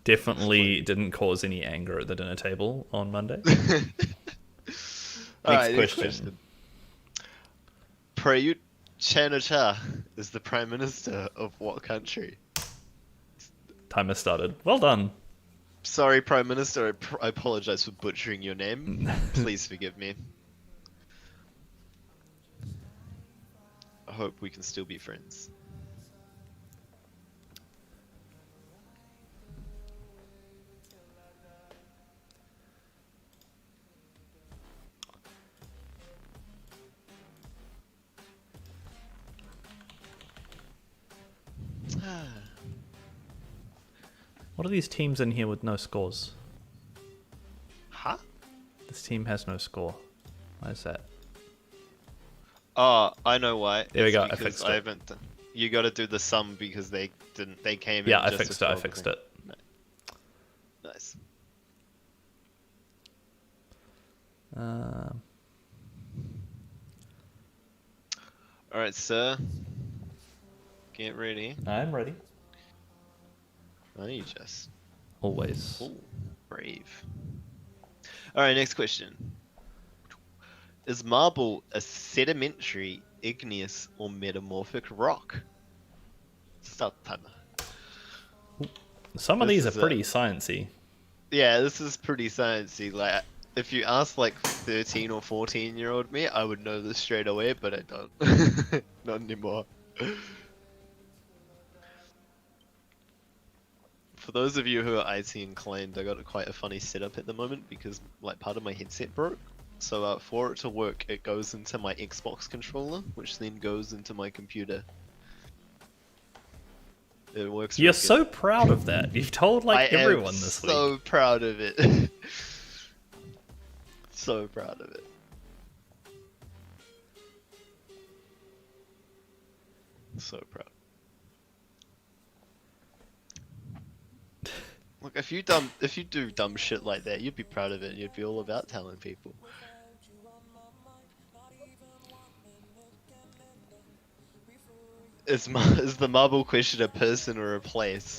Definitely didn't cause any anger at the dinner table on Monday. Alright, Next question. Prayut Chan-o-cha is the Prime Minister of what country? Timer started. Well done. Sorry, Prime Minister, I apologize for butchering your name. Please forgive me. I hope we can still be friends. What are these teams in here with no scores? Huh? This team has no score. Why is that? Oh, I know why. There we It's go, I because fixed it. I haven't done- You got to do the sum because they didn't. They came in. Yeah, I just fixed it. I before the fixed thing. it. Nice. Um, All right, sir. Get ready. I'm ready. Are you just? Always. Ooh, brave. All right, next question. Is marble a sedimentary, igneous, or metamorphic rock? Start the timer. Some of This these are is a- pretty sciencey. Yeah, this is pretty sciencey. Like, if you ask like 13 or 14-year-old me, I would know this straight away, but I don't. Not anymore. For those of you who are IT inclined, I got quite a funny setup at the moment because like part of my headset broke. So for it to work, it goes into my Xbox controller, which then goes into my computer. It works. You're real good. so proud of that. You've told like I everyone am this so week. proud of it. So proud of it. So proud. Look, if you do dumb shit like that, you'd be proud of it. You'd be all about telling people. Is the marble question a person or a place?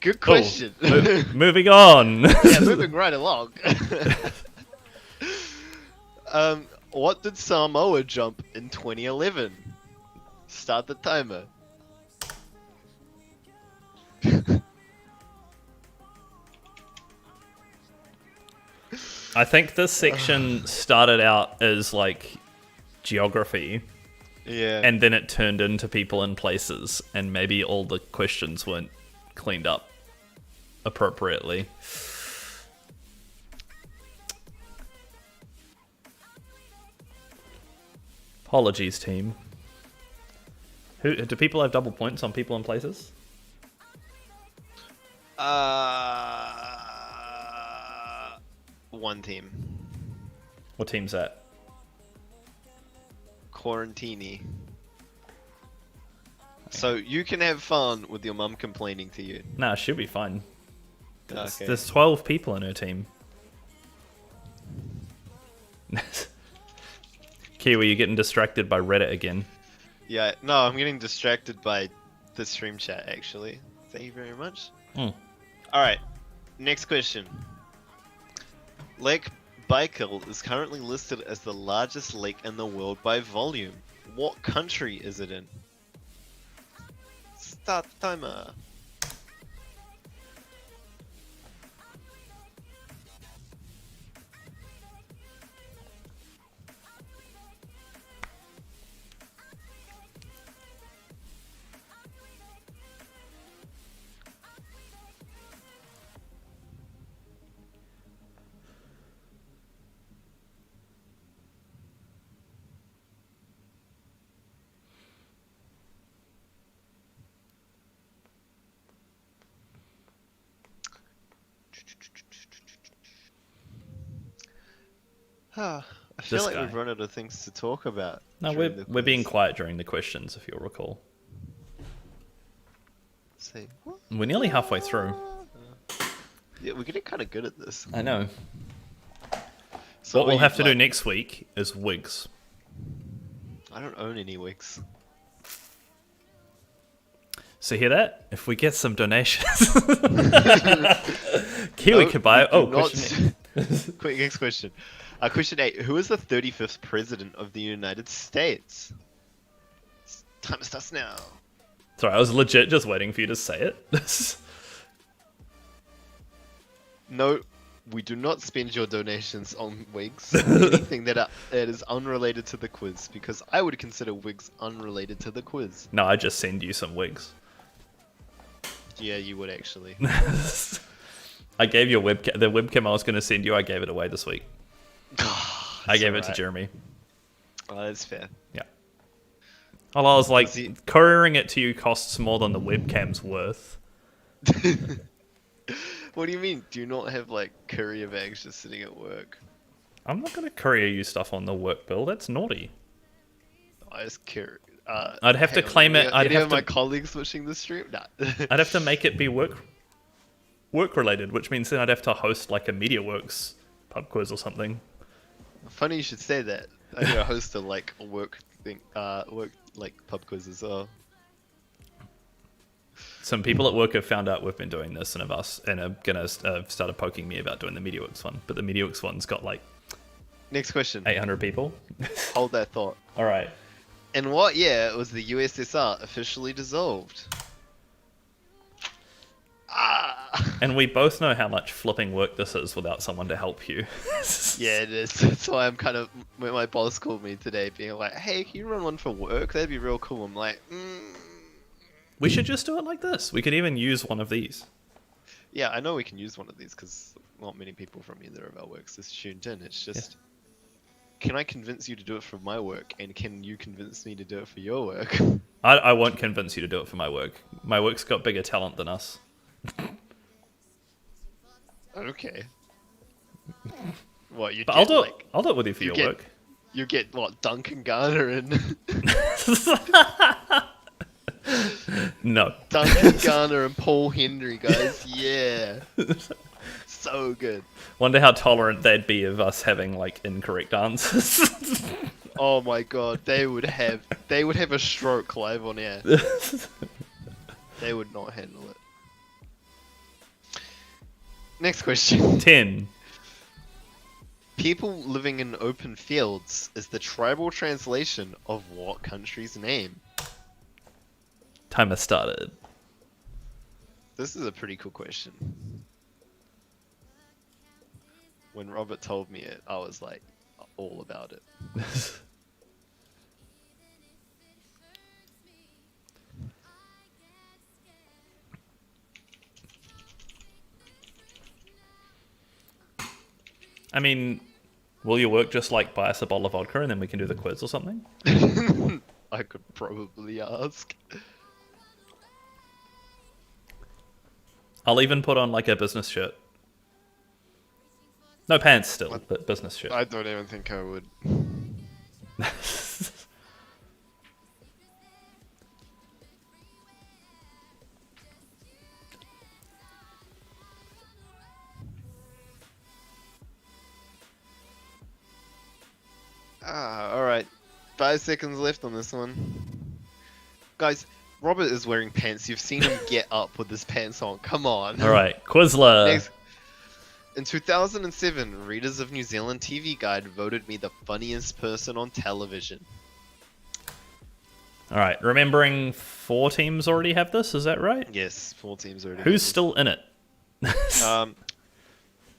Good question. Moving on. Yeah, moving right along. What did Samoa jump in 2011? Start the timer. I think this section started out as like geography, Yeah. and then it turned into people and places, and maybe all the questions weren't cleaned up appropriately. Apologies, team. Who do people have double points on people and places? One team. What team's that? Quarantini. So you can have fun with your mum complaining to you. Nah, she'll be fine. Okay. There's 12 people in her team. Kiwi, you're getting distracted by Reddit again. Yeah, no, I'm getting distracted by the stream chat actually. Thank you very much. Alright, next question. Lake Baikal is currently listed as the largest lake in the world by volume. What country is it in? Start timer. I feel This like guy. we've run out of things to talk about. No, during the we're being quiz. quiet during the questions, if you'll recall. Say, what? We're nearly halfway through. Yeah, we're getting kind of good at this. I know. So What we'll you, have to do like- next week is wigs. I don't own any wigs. So hear that? If we get some donations, Kiwi No, could buy it. we Oh, do not- question. Quick, next question. Question 8. Who is the 35th president of the United States? Time starts now. Sorry, I was legit just waiting for you to say it. No, we do not spend your donations on wigs. Anything that is unrelated to the quiz, because I would consider wigs unrelated to the quiz. No, I just send you some wigs. Yeah, you would actually. I gave you the webcam I was going to send you. I gave it away this week. I gave it to alright. Jeremy. Oh, that's fair. Yeah. Well, I was like, Was he- couriering it to you costs more than the webcam's worth. What do you mean? Do you not have like courier bags just sitting at work? I'm not going to courier you stuff on the work bill. That's naughty. I just care. I'd have to claim it. I'd Any have of my to. colleagues watching the stream? Nah. I'd have to make it be work related, which means then I'd have to host like a MediaWorks pub quiz or something. Funny you should say that. I need to host a like a work thing, work like pub quiz as well. Some people at work have found out we've been doing this and are gonna started poking me about doing the MediaWorks one, but the MediaWorks one's got like Next question. 800 people. Hold that thought. All right. In what year was the USSR officially dissolved? Ah. And we both know how much flipping work this is without someone to help you. Yeah, it is. That's why I'm kind of. When my boss called me today, being like, "Hey, can you run one for work? That'd be real cool." I'm like, We should just do it like this. We could even use one of these. "Yeah, I know we can use one of these because not many people from either of our works is tuned in. It's just, can I convince you to do it for my work, and can you convince me to do it for your work?" I won't convince you to do it for my work. My work's got bigger talent than us. Okay. What you? But get, I'll do it. like, I'll do it with you for you your get- work. You get what? Duncan Garner and No. Duncan Garner and Paul Henry, guys. Yeah. So good. Wonder how tolerant they'd be of us having like incorrect answers. Oh my god, they would have a stroke live on air. They would not handle it. Next question. 10. People living in open fields is the tribal translation of what country's name? Timer started. This is a pretty cool question. When Robert told me it, I was like all about it. I mean, will your work just like buy us a bottle of vodka and then we can do the quiz or something? I could probably ask. I'll even put on like a business shirt. No pants still, but business shirt. I don't even think I would. Alright. 5 seconds left on this one. Guys, Robert is wearing pants. You've seen him get up with his pants on. Come on. All right, Quizler. Next. In 2007, readers of New Zealand TV Guide voted me the funniest person on television. All right, remembering 4 teams already have this. Is that right? Yes, 4 teams already. Who's still in it?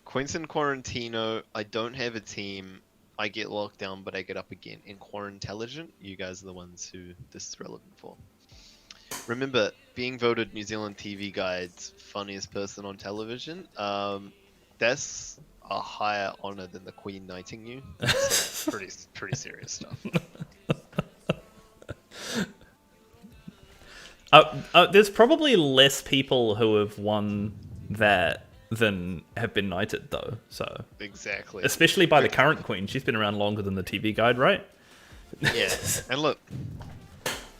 Quentin Quarantino, I don't have a team. I get locked down, but I get up again. And Quarantelligent, you guys are the ones who this is relevant for. Remember, being voted New Zealand TV Guide's funniest person on television, that's a higher honor than the Queen knighting you. So pretty serious stuff. There's probably less people who have won that than have been knighted, though. So, Exactly. especially by the current queen, she's been around longer than the TV guide, right? Yeah. And look,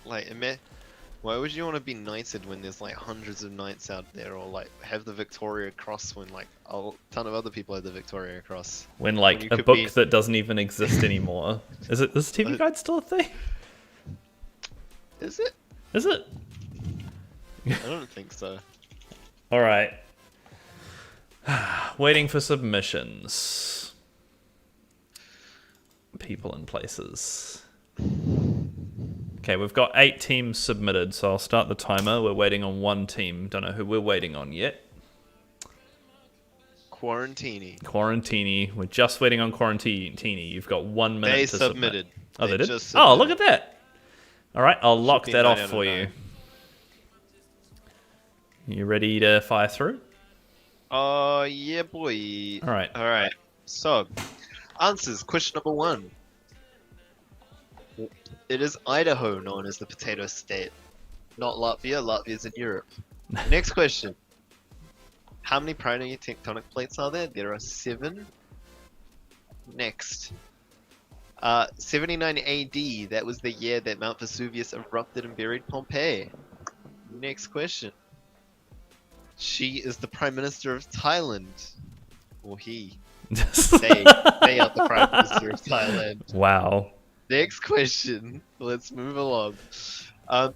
like, why would you want to be knighted when there's like hundreds of knights out there, or like have the Victoria Cross when like a ton of other people have the Victoria Cross? When you like a could book be- that doesn't even exist anymore. Is TV guide still a thing? Is it? Is it? I don't think so. All right. Waiting for submissions. People and places. Okay, we've got 8 teams submitted, so I'll start the timer. We're waiting on one team. Don't know who we're waiting on yet. Quarantini. We're just waiting on Quarantini. You've got 1 minute They to submitted. submit. Oh, they did? just Oh, look submitted. at that. All right, I'll lock be that 9 off out of for 9. you. You ready to fire through? Oh, yeah, boy. All right. Alright. So, answers. Question number 1. It is Idaho known as the potato state. Not Latvia. Latvia's in Europe. Next question. How many primary tectonic plates are there? There are 7. Next. 79 AD. That was the year that Mount Vesuvius erupted and buried Pompeii. Next question. She is the Prime Minister of Thailand. Or he. They are the Prime Minister of Thailand. Wow. Next question. Let's move along.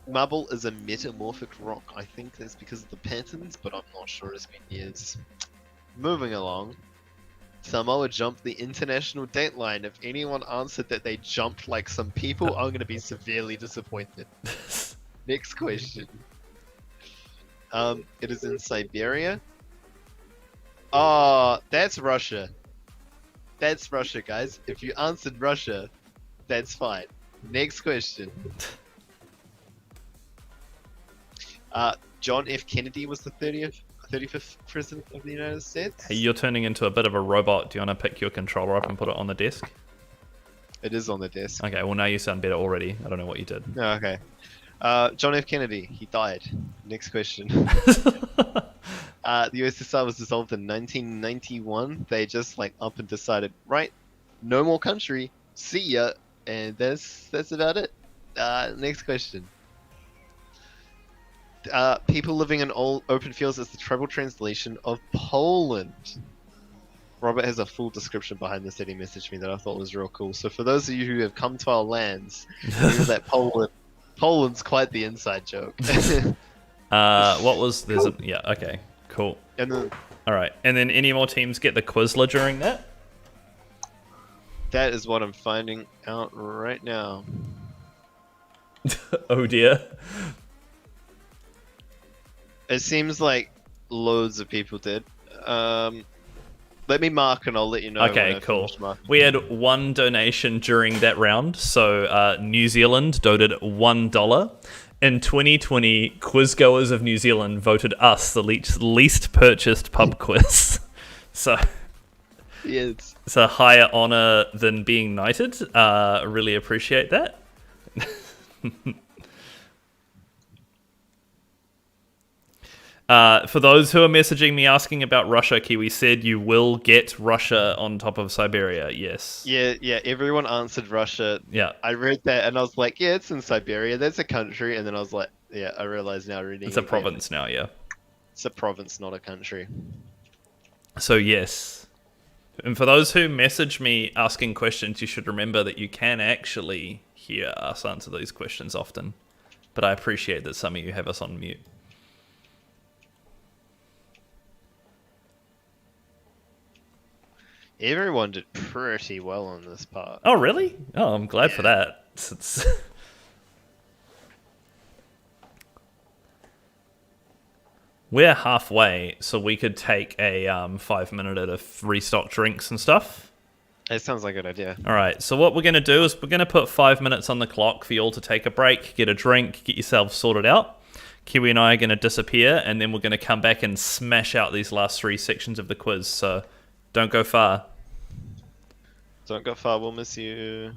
Marble is a metamorphic rock. I think that's because of the patterns, but I'm not sure as many years. Moving along. Samoa jumped the international date line. If anyone answered that they jumped like some people, I'm going to be severely disappointed. Next question. It is in Siberia. Oh, that's Russia. That's Russia, guys. If you answered Russia, that's fine. Next question. John F. Kennedy was the 35th president of the United States. Hey, you're turning into a bit of a robot. Do you want to pick your controller up and put it on the desk? It is on the desk. Okay, well now you sound better already. I don't know what you did. Oh, okay. John F. Kennedy, he died. Next question. The USSR was dissolved in 1991. They just like up and decided, right, no more country. See ya. And that's about it. Next question. People living in all open fields is the treble translation of Poland. Robert has a full description behind this that he messaged me that I thought was real cool. So for those of you who have come to our lands, you know that Poland's quite the inside joke. What was there's a, yeah, okay. Cool. And then All right. And then any more teams get the Quizler during that? that is what I'm finding out right now. Oh dear. It seems like loads of people did. Let me mark and I'll let you know. Okay, when I cool. finish marking. We had one donation during that round. So New Zealand donated $1. In 2020, quizgoers of New Zealand voted us the least purchased pub quiz. So Yes. it's a higher honor than being knighted. Really appreciate that. For those who are messaging me asking about Russia, Kiwi said you will get Russia on top of Siberia. Yes. Yeah. Everyone answered Russia. Yeah. I read that and I was like, yeah, it's in Siberia. That's a country. And then I was like, yeah, I realized now reading It's a it again. province now, yeah. It's a province, not a country. So yes. And for those who message me asking questions, you should remember that you can actually hear us answer these questions often. But I appreciate that some of you have us on mute. Everyone did pretty well on this part. Oh, really? Oh, I'm glad for that. It's We're halfway, so we could take a 5-minute to restock drinks and stuff. It sounds like a good idea. All right, so what we're going to do is we're going to put 5 minutes on the clock for you all to take a break, get a drink, get yourselves sorted out. Kiwi and I are going to disappear, and then we're going to come back and smash out these last 3 sections of the quiz, so don't go far. Don't go far, we'll miss you.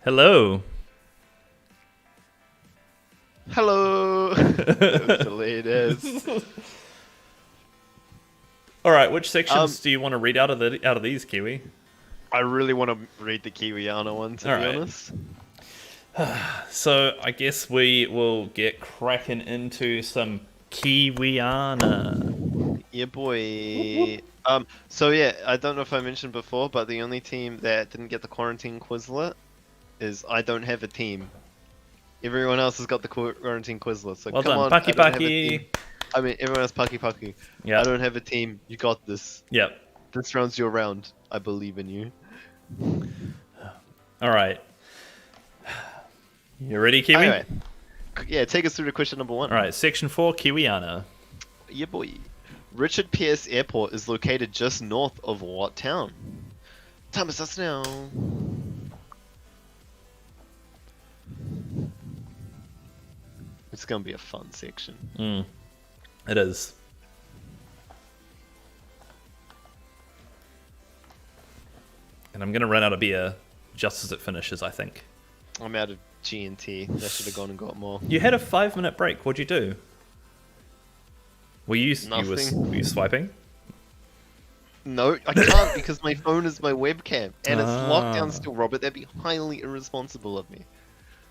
Hello. Hello. That's the latest. All right, which sections do you want to read out of these, Kiwi? I really want to read the Kiwiana one, to be Alright. honest. So I guess we will get cracking into some Kiwiana. Yeah, boy. So yeah, I don't know if I mentioned before, but the only team that didn't get the quarantine Quizlet is I don't have a team. Everyone else has got the quarantine Quizlet. So Well come done, on, Paki I don't have a Paki. team. I mean, everyone else Paki Paki. Yeah. I don't have a team. You got this. Yep. This round's your round. I believe in you. All right. You ready, Kiwi? Anyway, yeah, take us through to question number 1. All right, section 4, Kiwiana. Yeah, boy. Richard Pierce Airport is located just north of what town? Time is us now. It's gonna be a fun section. It is. And I'm gonna run out of beer just as it finishes, I think. I'm out of G&T. I should have gone and got more. You had a 5-minute break. What'd you do? Were you Nothing. were you swiping? No, I can't because my phone is my webcam, and it's locked Ah. down still, Robert. That'd be highly irresponsible of me.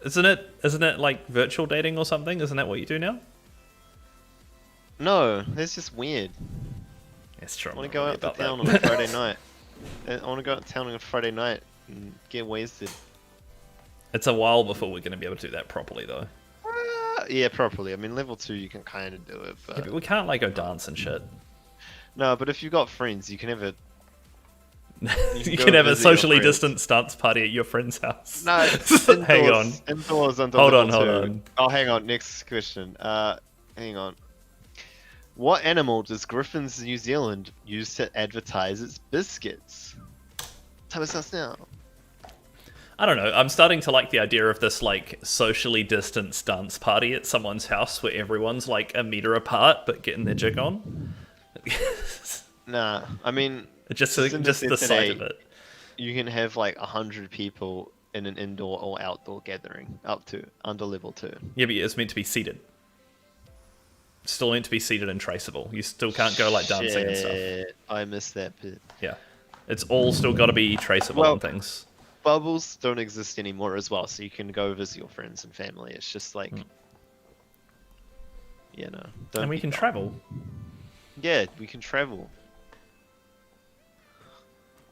Isn't it like virtual dating or something? Isn't that what you do now? No, that's just weird. Yes, true. I want to go out to town on a Friday night. I want to go out to town on a Friday night and get wasted. It's a while before we're going to be able to do that properly, though. Yeah, properly. I mean, level 2 you can kind of do it, Yeah, but but we can't like go dance and shit. no. But if you've got friends, you can have a You go can have a visit your socially friends. distanced dance party at your friend's house. no. Hang on. Indoors until Hold level on, 2. hold on. Oh, hang on. Next question. Hang on. What animal does Griffin's New Zealand use to advertise its biscuits? Time is us now. I don't know. I'm starting to like the idea of this like socially distanced dance party at someone's house where everyone's like a meter apart but getting their jig on. Nah, I mean, just Cindy just said the sight today, of it. you can have like 100 people in an indoor or outdoor gathering up to under level 2. Yeah, but it's meant to be seated. Still meant to be seated and traceable. You still can't go like dancing and stuff. Shit, I missed that bit. Yeah. It's all still got to be traceable Well- and things. Bubbles don't exist anymore as well, so you can go visit your friends and family. It's just like, you know. And we can travel. Yeah, we can travel.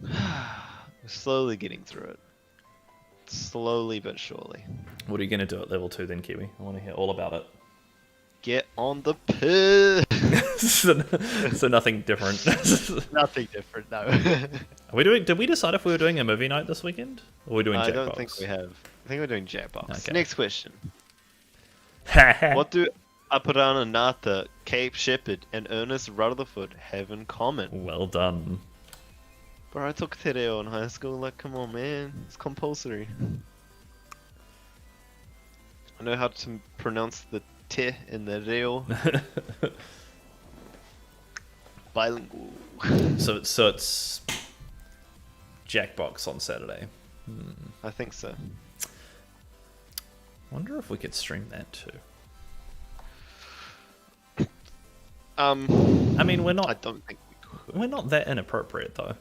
We're slowly getting through it. Slowly but surely. What are you going to do at level 2 then, Kiwi? I want to hear all about it. Get on the piss. so nothing different. Nothing different, no. Are we doing? Did we decide if we were doing a movie night this weekend? Or are we doing Jackbox? I don't think we have. I think we're doing Jackbox. Okay. Next question. have. What do Aparana Nata, Cape Shepherd, and Ernest Rutherford have in common? Well done. Bro, I took te reo in high school. Like, come on, man. It's compulsory. I know how to pronounce the te in the reo. Bilingual. So it's Jackbox on Saturday. I think so. Wonder if we could stream that too. I I mean, we're not don't think we could. we're not that inappropriate though.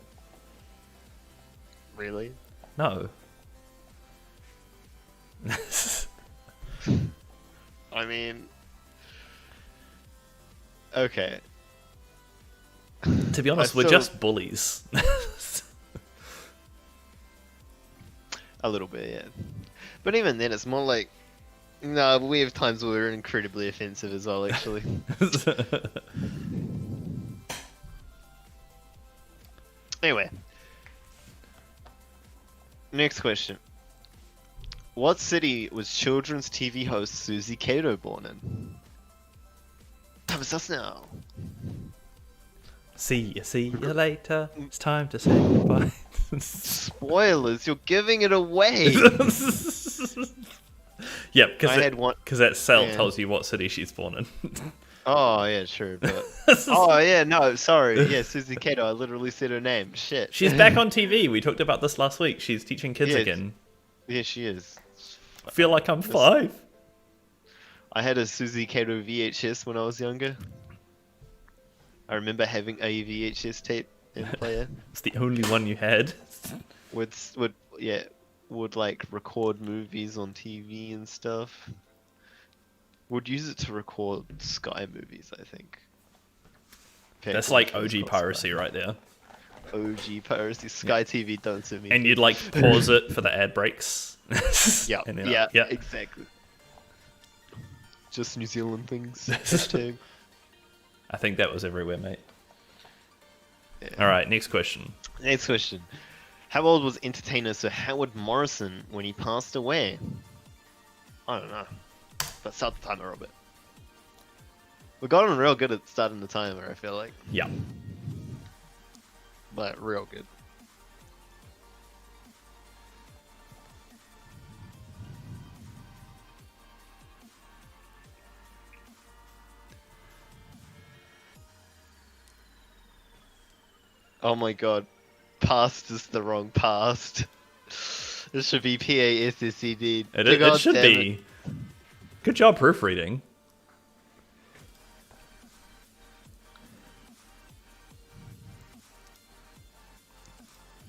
Really? No. I mean... Okay. To be honest, we're still- just bullies. A little bit, yeah. But even then, it's more like... No, we have times where we're incredibly offensive as well, actually. Anyway. Next question. What city was children's TV host Susie Cato born in? Time is us now. See you later. It's time to say goodbye. Spoilers, you're giving it away! Yep, I had one... because that cell Yeah. tells you what city she's born in. Oh, yeah, sure, but... Oh, yeah, no, sorry. Yeah, Susie Cato, I literally said her name. Shit. She's back on TV. We talked about this last week. She's teaching kids Yeah, again. Yeah, she is. I feel like I'm 5. I had a Suzy Kato VHS when I was younger. I remember having a VHS tape in player. It's the only one you had. Would like record movies on TV and stuff. Would use it to record Sky movies, I think. That's like OG piracy right there. OG piracy. Sky TV don't sue me. And you'd like pause it for the ad breaks. Yeah, And then, yeah, exactly. Just New Zealand things. Hashtag. I think that was everywhere, mate. Yeah. All right, next question. Next question. How old was entertainer Sir Howard Morrison when he passed away? I don't know. But start the timer, Robert. We got him real good at starting the timer, I feel like. Yeah. But real good. Oh my god. Past is the wrong past. This should be PASSED. It should be. Good job proofreading.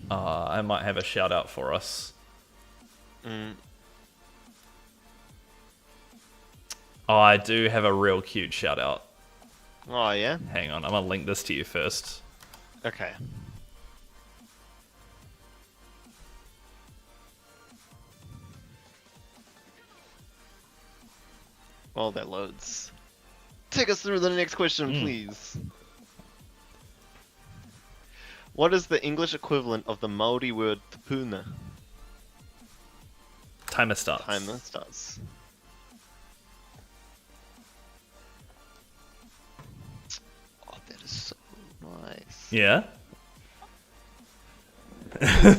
I might have a shout out for us. Oh, I do have a real cute shout out. Oh yeah? Hang on, I'm gonna link this to you first. Okay. While that loads. Take us through the next question, please. What is the English equivalent of the Maori word tupuna? Timer starts. Timer starts. Oh, that is so nice. Yeah?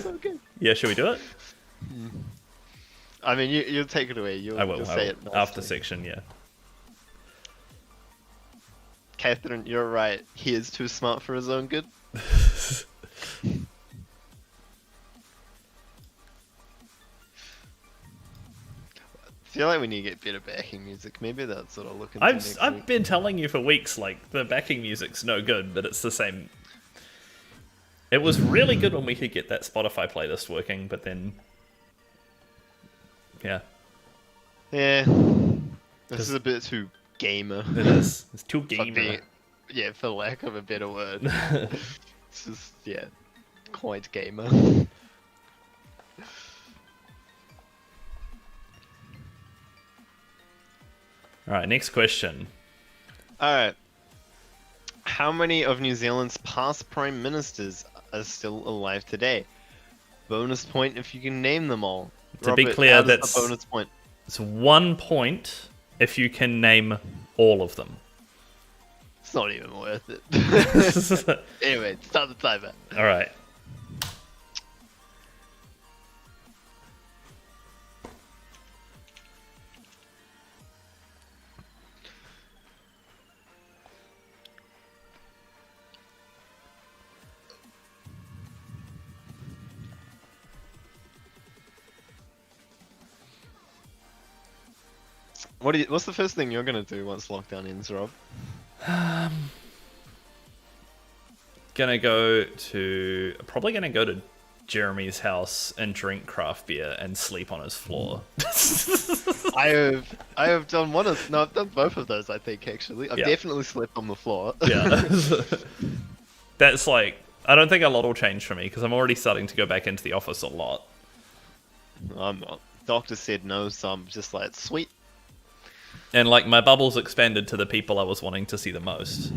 So good. Yeah, should we do it? I mean, you'll take it away. You'll, I will. You'll I say will. it nicely. After section, yeah. Catherine, you're right. He is too smart for his own good. I feel like we need to get better backing music. Maybe that's what I'll look into next I've week. been telling you for weeks, like, the backing music's no good, but it's the same. It was really good when we could get that Spotify playlist working, but then... Yeah, Yeah. This is a bit too gamer. it is. It's too For gamer. being- yeah, for lack of a better word. It's just, yeah, quite gamer. Alright, next question. Alright. How many of New Zealand's past prime ministers are still alive today? Bonus point if you can name them all. To be Robert, clear, how does that's- the bonus point. It's 1 point if you can name all of them. It's not even worth it. Anyway, start the timer. Alright. What's the first thing you're gonna do once lockdown ends, Rob? Probably gonna go to Jeremy's house and drink craft beer and sleep on his floor. I have done I've done both of those. I think actually, I've Yeah. definitely slept on the floor. Yeah. That's like, I don't think a lot will change for me because I'm already starting to go back into the office a lot. I'm not. Doctor said no, so I'm just like, sweet. And like my bubble's expanded to the people I was wanting to see the most.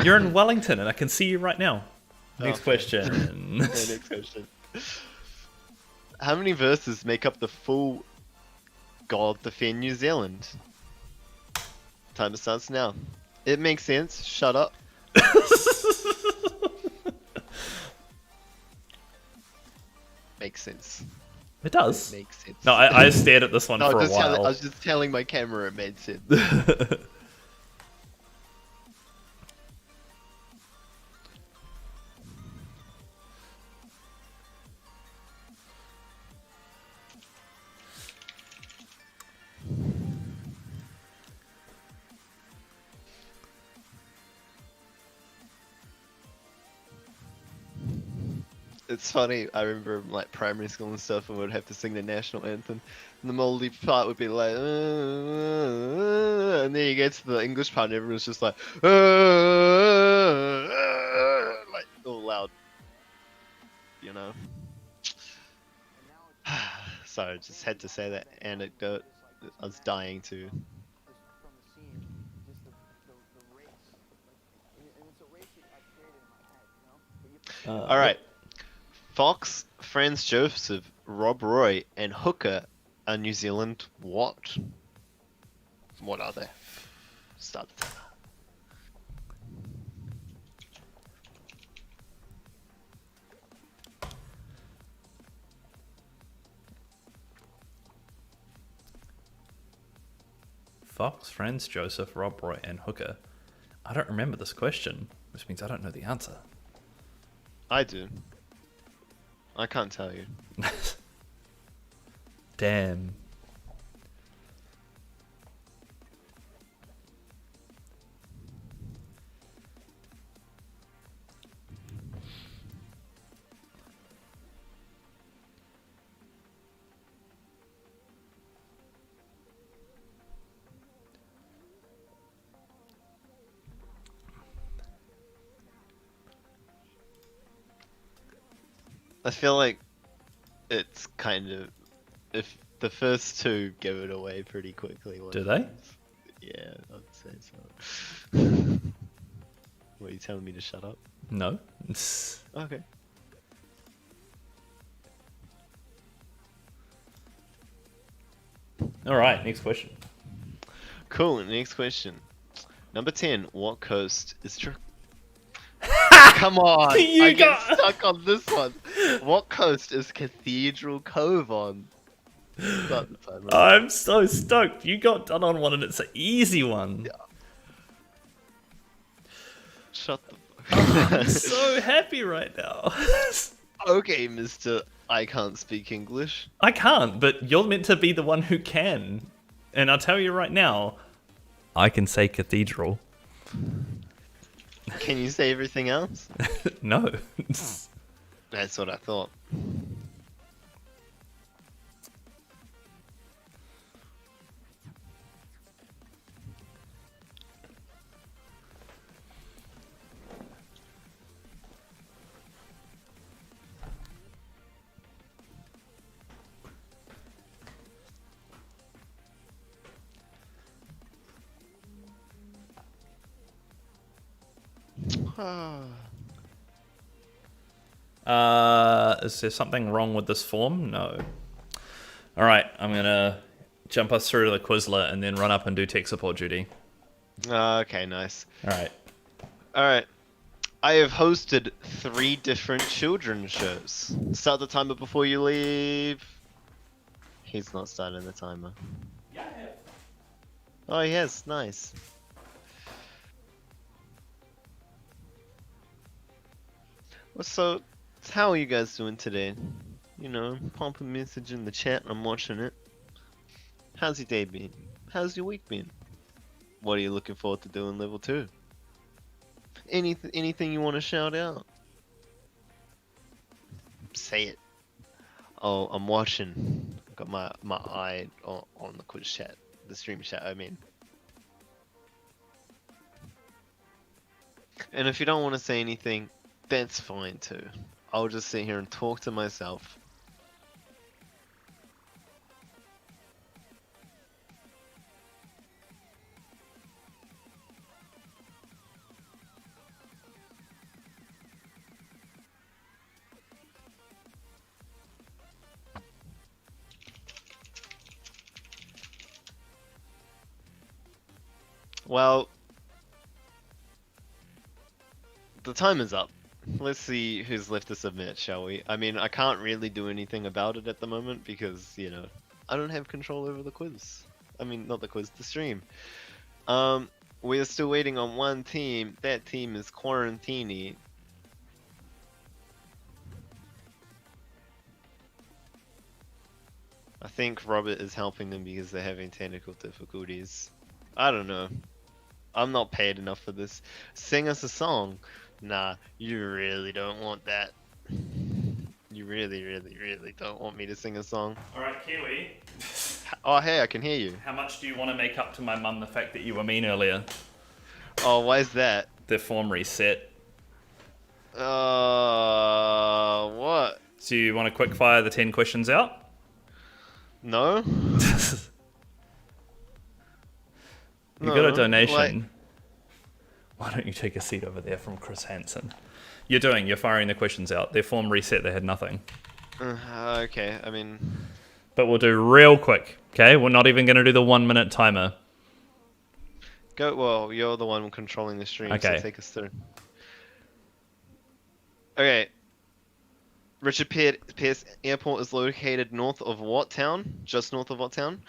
You're in Wellington and I can see you right now. Next question. Okay, next question. How many verses make up the full God Defend New Zealand? Timer starts now. It makes sense. Shut up. Makes sense. It does. Makes sense. No, I stared at this one No, for a I while. was just telling my camera it made sense. It's funny. I remember like primary school and stuff, and we'd have to sing the national anthem. And the moldy part would be like, and then you get to the English part, and everyone's just like, like all loud, you know. Sorry, just had to say that anecdote. I was dying to. All right. Fox, Franz Joseph, Rob Roy, and Hooker are New Zealand what? What are they? Start the timer. Fox, Franz, Joseph, Rob Roy, and Hooker. I don't remember this question, which means I don't know the answer. I do. I can't tell you. Damn. I feel like it's kind of if the first two give it away pretty quickly. Do they? Yeah, I'd say so. What, are you telling me to shut up? No. Okay. All right, next question. Cool. Next question. Number 10. What coast is true? Come on! You get stuck on this one. What coast is Cathedral Cove on? Start the timer. I'm so stoked. You got done on one and it's an easy one. Yeah. Shut the I'm so happy right now. Okay, Mr. I can't speak English. I can't, but you're meant to be the one who can. And I'll tell you right now, I can say cathedral. Can you say everything else? No. That's what I thought. Is there something wrong with this form? No. All right, I'm gonna jump us through to the Quizlet and then run up and do tech support duty. Okay, nice. All right. Alright. I have hosted 3 different children's shows. Start the timer before you leave. He's not starting the timer. Oh, he has. Nice. Well, so, how are you guys doing today? You know, pump a message in the chat. I'm watching it. How's your day been? How's your week been? What are you looking forward to doing level 2? Anything you want to shout out? Say it. Oh, I'm watching. I've got my eye on the quiz chat, the stream chat. I mean. And if you don't want to say anything, that's fine too. I'll just sit here and talk to myself. Well, the time is up. Let's see who's left to submit, shall we? I mean, I can't really do anything about it at the moment because, you know, I don't have control over the quiz. I mean, not the quiz, the stream. We're still waiting on one team. That team is Quarantini. I think Robert is helping them because they're having technical difficulties. I don't know. I'm not paid enough for this. Sing us a song. Nah, you really don't want that. You really, really, really don't want me to sing a song. All right, Kiwi. Oh, hey, I can hear you. How much do you want to make up to my mum the fact that you were mean earlier? Oh, why is that? The form reset. What? So you want to quick fire the 10 questions out? No? You got a No, donation. like- Why don't you take a seat over there from Chris Hansen? You're firing the questions out. Their form reset, they had nothing. Okay, I mean... But we'll do real quick, okay? We're not even going to do the 1 minute timer. Go, well, you're the one controlling the stream, Okay. so take us through. Okay. Richard Pierce Airport is located north of what town? Just north of what town?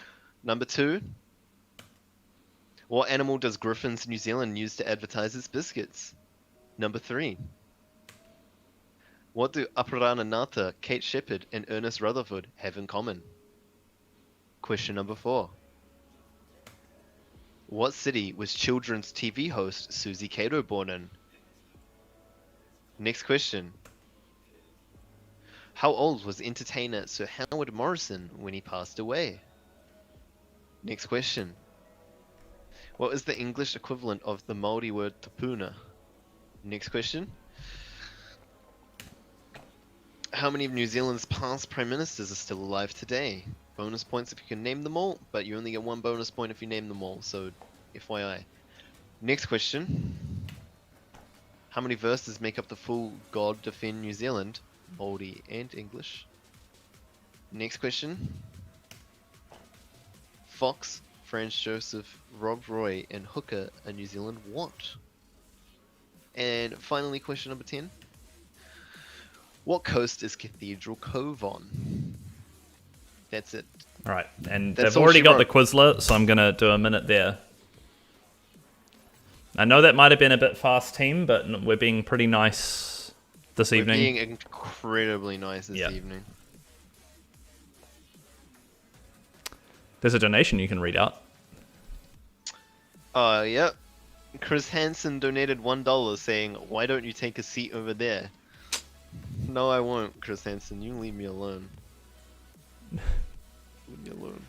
Number 2. What animal does Griffin's New Zealand use to advertise its biscuits? Number 3. What do Aparana Nata, Kate Shepherd, and Ernest Rutherford have in common? Question number 4. What city was children's TV host Susie Cato born in? Next question. How old was entertainer Sir Howard Morrison when he passed away? Next question. What is the English equivalent of the Māori word tapuna? Next question. How many of New Zealand's past prime ministers are still alive today? Bonus points if you can name them all, but you only get 1 bonus point if you name them all, so FYI. Next question. How many verses make up the full God Defend New Zealand, Māori and English? Next question. Fox, Franz Joseph, Rob Roy, and Hooker are New Zealand what? And finally, question number 10. What coast is Cathedral Cove on? That's it. All right, and That's they've all already she got wrote. the Quizlet, so I'm going to do a minute there. I know that might have been a bit fast, team, but we're being pretty nice this We're evening. being incredibly nice this Yeah. evening. There's a donation you can read out. Yep. Chris Hansen donated $1 saying, "Why don't you take a seat over there?" No, I won't, Chris Hansen. You leave me alone. Leave me alone.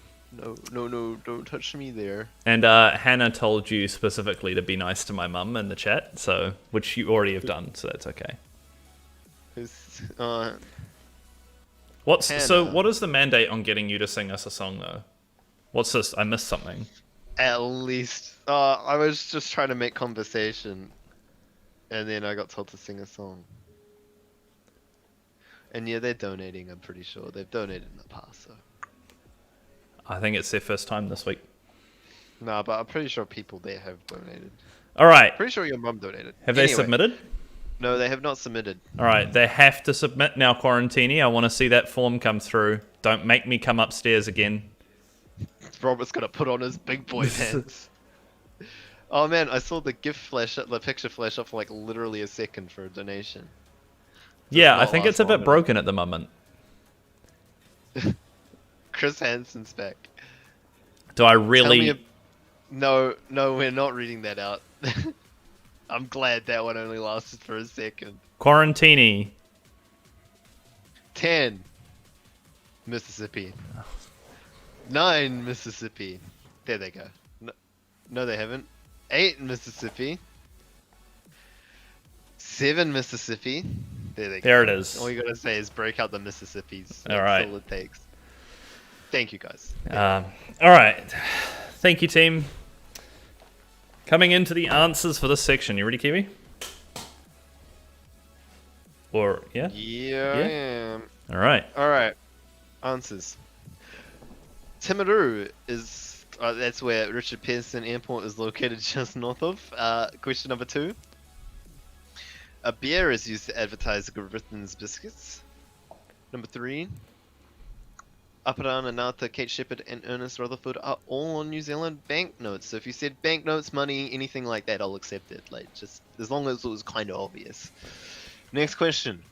No, don't touch me there. And Hannah told you specifically to be nice to my mum in the chat, so which you already have done, so that's okay. Who's, So Hannah. what is the mandate on getting you to sing us a song though? What's this? I missed something. at least, I was just trying to make conversation, and then I got told to sing a song. And yeah, they're donating, I'm pretty sure. They've donated in the past, so. I think it's their first time this week. Nah, but I'm pretty sure people there have donated. All right. Pretty sure your mum donated. Have they Anyway, submitted? No, they have not submitted. All right. They have to submit now, Quarantini. I want to see that form come through. Don't make me come upstairs again. Robert's gonna put on his big boy pants. Oh man, I saw the picture flash up for like literally a second for a donation. Yeah, not I think it's a last long bit enough. broken at the moment. Chris Hansen's back. Do I Tell me really... if- No, we're not reading that out. I'm glad that one only lasted for a second. Quarantini. 10. Mississippi. 9 Mississippi. There they go. No, they haven't. 8 Mississippi. 7 Mississippi. There they go. There it is. All you gotta say is break out the Mississippis. All That's right. all it takes. Thank you guys. All right. Thank you, team. Coming into the answers for this section. You ready, Kiwi? Or, yeah? Yeah, I am. All right. Alright. Answers. Timaru is... that's where Richard Pearson Airport is located just north of. Question number 2. A beer is used to advertise Britain's biscuits. Number 3. Aparana Nata, Kate Shepherd, and Ernest Rutherford are all on New Zealand banknotes. So if you said banknotes, money, anything like that, I'll accept it. Like, just as long as it was kind of obvious. Next question.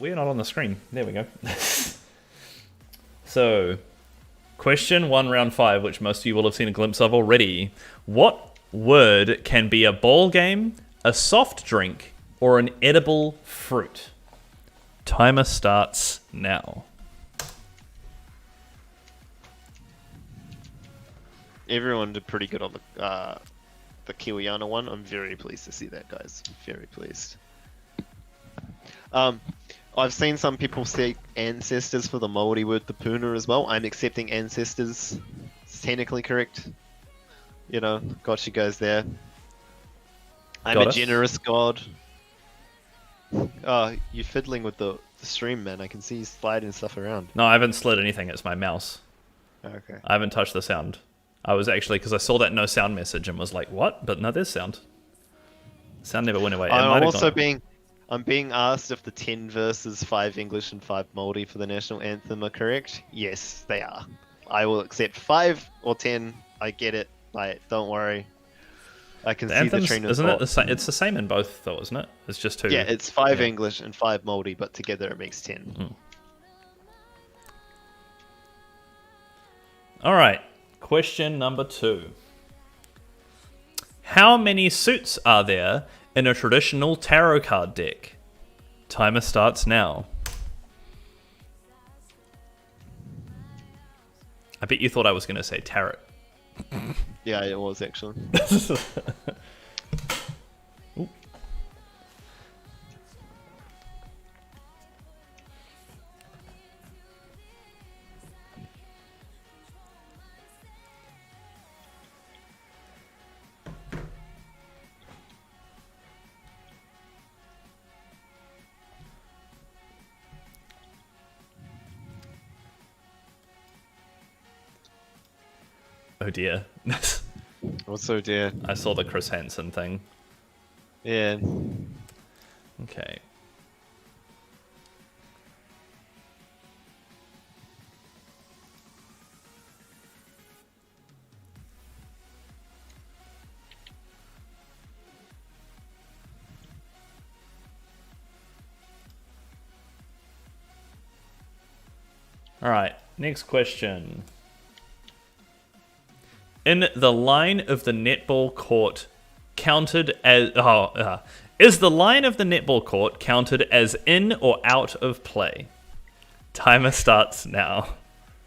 we're not on the screen. There we go. So, question 1, round 5, which most of you will have seen a glimpse of already. What word can be a ball game, a soft drink, or an edible fruit? Timer starts now. Everyone did pretty good on the Kiwiana one. I'm very pleased to see that, guys. Very pleased. I've seen some people say ancestors for the Māori word the puna as well. I'm accepting ancestors. It's technically correct. You know, got you guys there. I'm Got a us. generous god. You're fiddling with the stream, man. I can see you sliding stuff around. No, I haven't slid anything. It's my mouse. Okay. I haven't touched the sound. I was actually, because I saw that no sound message and was like, what? But no, there's sound. Sound never went away. It might I'm have also gone. I'm being asked if the 10 verses, 5 English and 5 Māori for the national anthem are correct. Yes, they are. I will accept 5 or 10. I get it. Don't worry. I can The see the anthems, train of isn't it thought. the same? It's the same in both, though, isn't it? It's just 2. Yeah, it's 5 Yeah. English and 5 Māori, but together it makes 10. All right. Question number 2. How many suits are there in a traditional tarot card deck? Timer starts now. I bet you thought I was going to say tarot. Yeah, it was actually. Ooh. Oh dear. Also, dear. I saw the Chris Hansen thing. Yeah. Okay. All right, next question. In the line of the netball court counted as... is the line of the netball court counted as in or out of play? Timer starts now.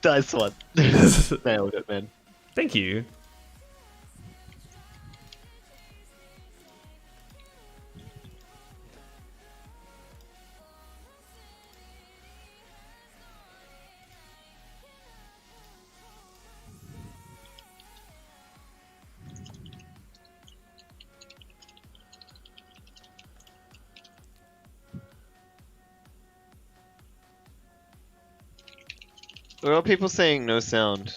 Nice one. Nailed it, man. Thank you. There are people saying no sound.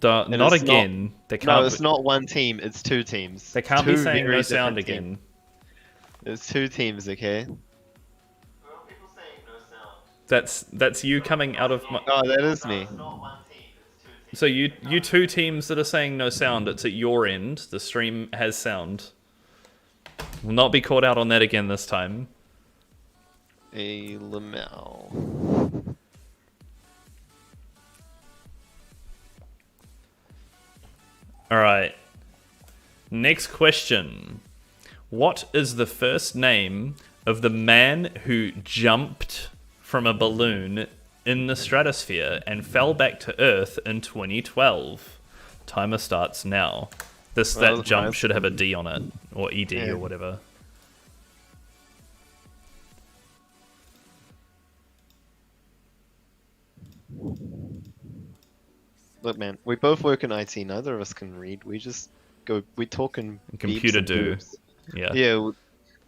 Not it's again. They No, can't. it's not one team, it's 2 teams. They can't be Two saying very no sound different again. teams. There's 2 teams, okay? There are people saying no sound. That's you coming out of my. Oh, that is me. It's not one team, it's 2 teams. So you 2 teams that are saying no sound. It's at your end. The stream has sound. Will not be caught out on that again this time. A Lamel. All right. Next question. What is the first name of the man who jumped from a balloon in the stratosphere and fell back to Earth in 2012? Timer starts now. That jump nice. should have a D on it, or ED Yeah. or whatever. Look, man, we both work in IT. Neither of us can read. We just go. We talk in Computer beeps and do. boops. Yeah. Yeah,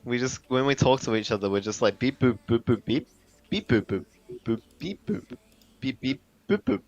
we just when we talk to each other, we're just like beep boop boop boop beep beep boop boop boop beep boop beep beep boop boop.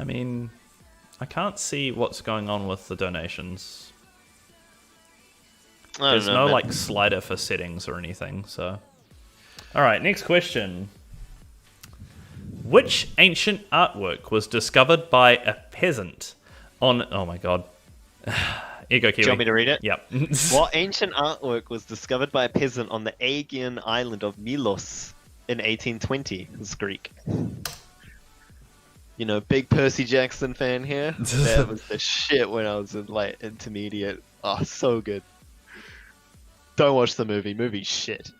I mean, I can't see what's going on with the donations. I There's don't know, no man. like slider for settings or anything, so. Alright, next question. Which ancient artwork was discovered by a peasant on... Oh my god. Ego Kiwi. Do you want me to read it? Yep. What ancient artwork was discovered by a peasant on the Aegean island of Milos in 1820? It's Greek. You know, big Percy Jackson fan here. That was the shit when I was in like intermediate. Oh, so good. Don't watch the movie. Movie's shit.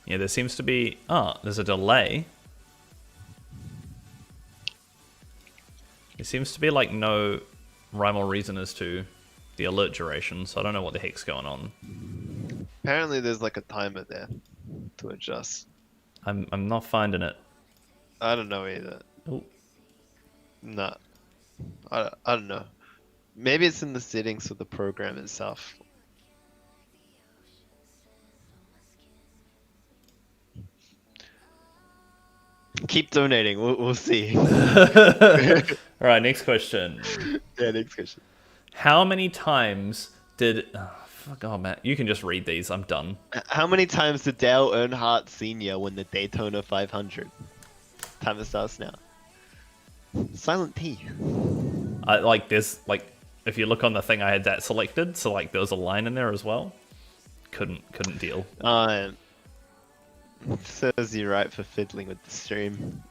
Yeah, there seems to be... Oh, there's a delay. There seems to be, like, no rhyme or reason as to the alert duration, so I don't know what the heck's going on. Apparently, there's like a timer there to adjust. I'm not finding it. I don't know either. Oh, No, I don't know. Maybe it's in the settings of the program itself. Keep donating. We'll see. Alright, next question. Yeah, next question. How many times did... Oh, fuck, oh, man. You can just read these. I'm done. How many times did Dale Earnhardt Sr. win the Daytona 500? Timer starts now. Silent T. I like there's like if you look on the thing, I had that selected, so like there was a line in there as well. Couldn't deal. Says you're right for fiddling with the stream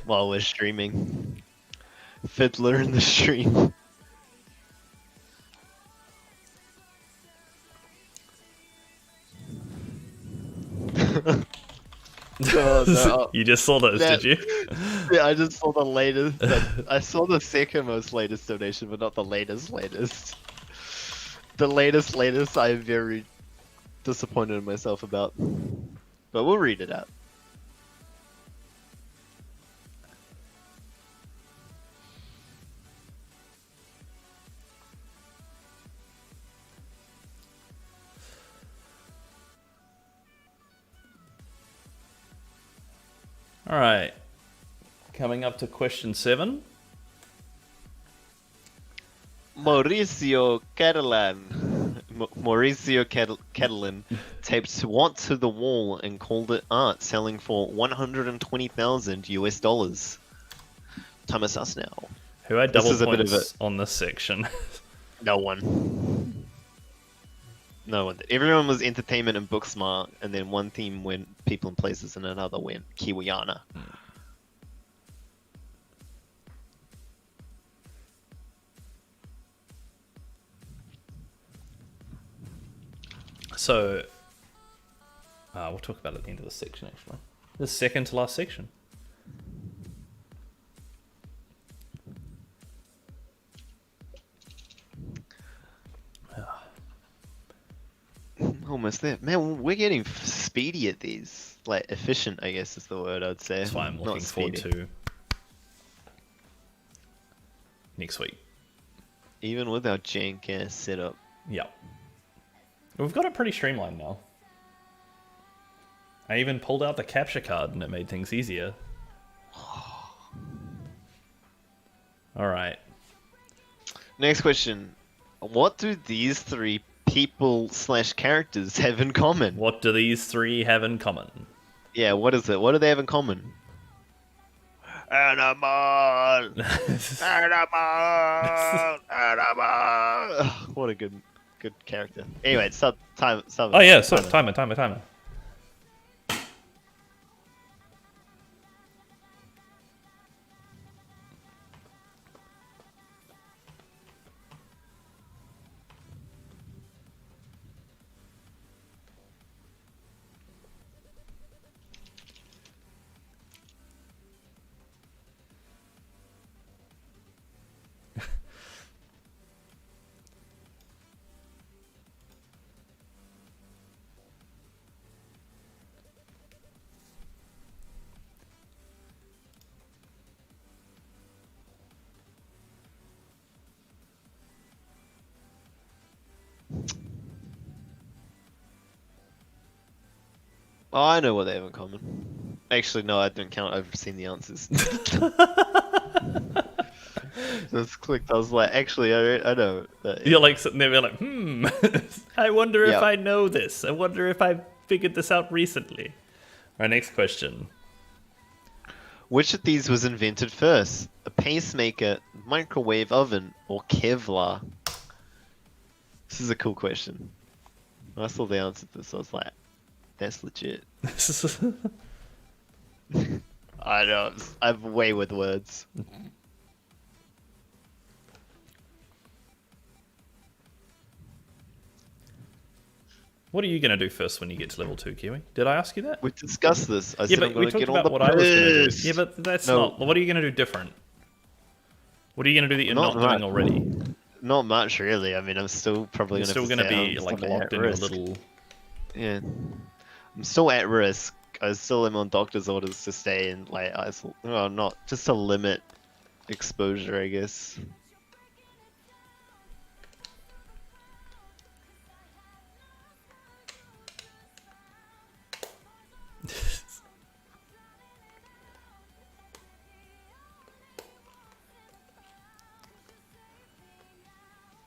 while we're streaming. Fiddler in the stream. Oh, no. You just saw those, That- did you? Yeah, I just saw the latest. I saw the second most latest donation, but not the latest. The latest. I'm very disappointed in myself about, but we'll read it out. All right. Coming up to question 7. Mauricio Catalan taped "Want" to the wall and called it art, selling for $120,000 Timer starts now. Who had This double is a bit of points on this section? No one. No one. Everyone was entertainment and book smart, and then one team went people and places, and another went Kiwiana. So, we'll talk about it at the end of this section, actually. The second to last section. Almost there. Man, we're getting speedy at these. Like, efficient, I guess is the word I'd say. That's why I'm Not looking forward speedy. to next week. Even with our jank ass setup. Yep. We've got it pretty streamlined now. I even pulled out the capture card and it made things easier. Alright. Next question. What do these three people/characters have in common? What do these three have in common? Yeah, what is it? What do they have in common? Animal! Animal! What a good character. Anyway, time. Oh yeah, so timer. Oh, I know what they have in common. Actually, no, I don't count. I've seen the answers. Just clicked. I was like, actually, I know. You're like sitting there being like, I wonder if Yeah. I know this. I wonder if I figured this out recently. Our next question. Which of these was invented first? A pacemaker, microwave oven, or Kevlar? This is a cool question. When I saw the answer to this, I was like, that's legit. I know, I'm way with words. What are you going to do first when you get to level 2, Kiwi? Did I ask you that? We discussed this. I Yeah, said but I'm we gonna talked get on about the what I was going to do. piss. Yeah, but that's No. not... What are you going to do different? What are you going to do that you're Not not doing much. already? Not much, really. I mean, I'm still probably You're gonna still going to be like still locked at in your risk. little... Yeah, I'm still at risk. I still am on doctor's orders to stay in, like, well, not just to limit exposure, I guess.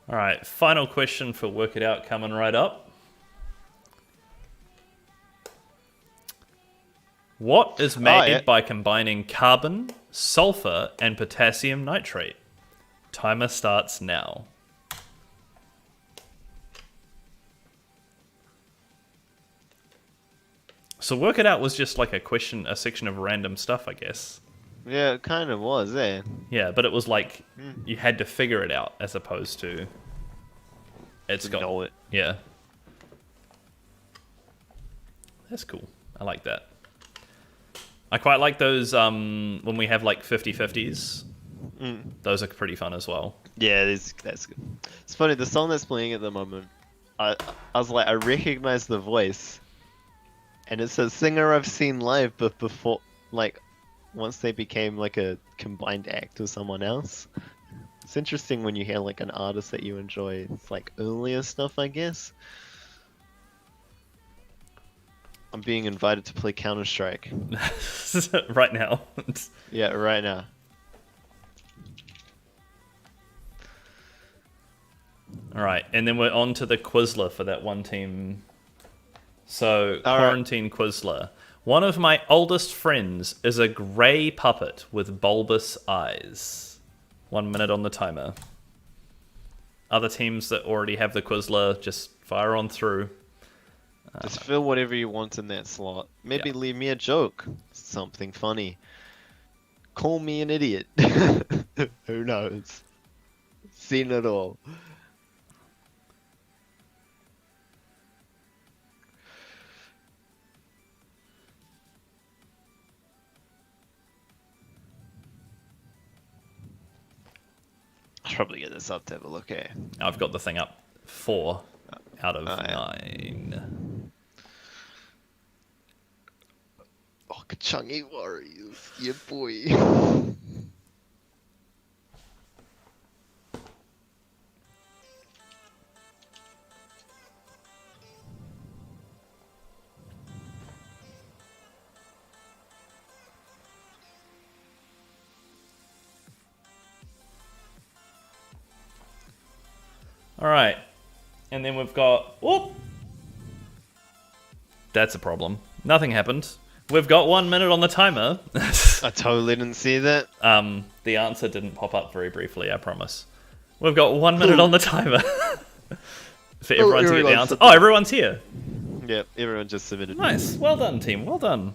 All right, final question for Work It Out coming right up. What is made yeah. by combining carbon, sulfur, and potassium nitrate? Timer starts now. So Work It Out was just like a section of random stuff, I guess. Yeah, it kind of was, eh? Yeah, but it was like you had to figure it out as opposed to it's To got know it. Yeah. That's cool. I like that. I quite like those when we have like 50-50s. Those are pretty fun as well. Yeah, that's good. It's funny, the song that's playing at the moment, I was like, I recognize the voice. And it's a singer I've seen live, but before, like, once they became like a combined act with someone else. It's interesting when you hear like an artist that you enjoy. It's like earlier stuff, I guess. I'm being invited to play Counter-Strike. Right now. Yeah, right now. All right, and then we're on to the Quizler for that one team. So, All right. Quarantine Quizler. One of my oldest friends is a grey puppet with bulbous eyes. 1 minute on the timer. Other teams that already have the Quizler, just fire on through. Just fill whatever you want in that slot. Maybe Yeah. leave me a joke. Something funny. Call me an idiot. Who knows? Seen it all. I'll probably get this up to have a look at. I've got the thing up 4 out of yeah. 9. Oh, Kachangi Warriors. Yeah, boy. All right, and then we've got... Whoop! That's a problem. Nothing happened. We've got 1 minute on the timer. I totally didn't see that. The answer didn't pop up very briefly, I promise. We've got 1 minute on the timer. For everyone to get the everyone's answer. submitted. Oh, everyone's here. Yep, everyone just submitted. Nice. Well done, team. Well done.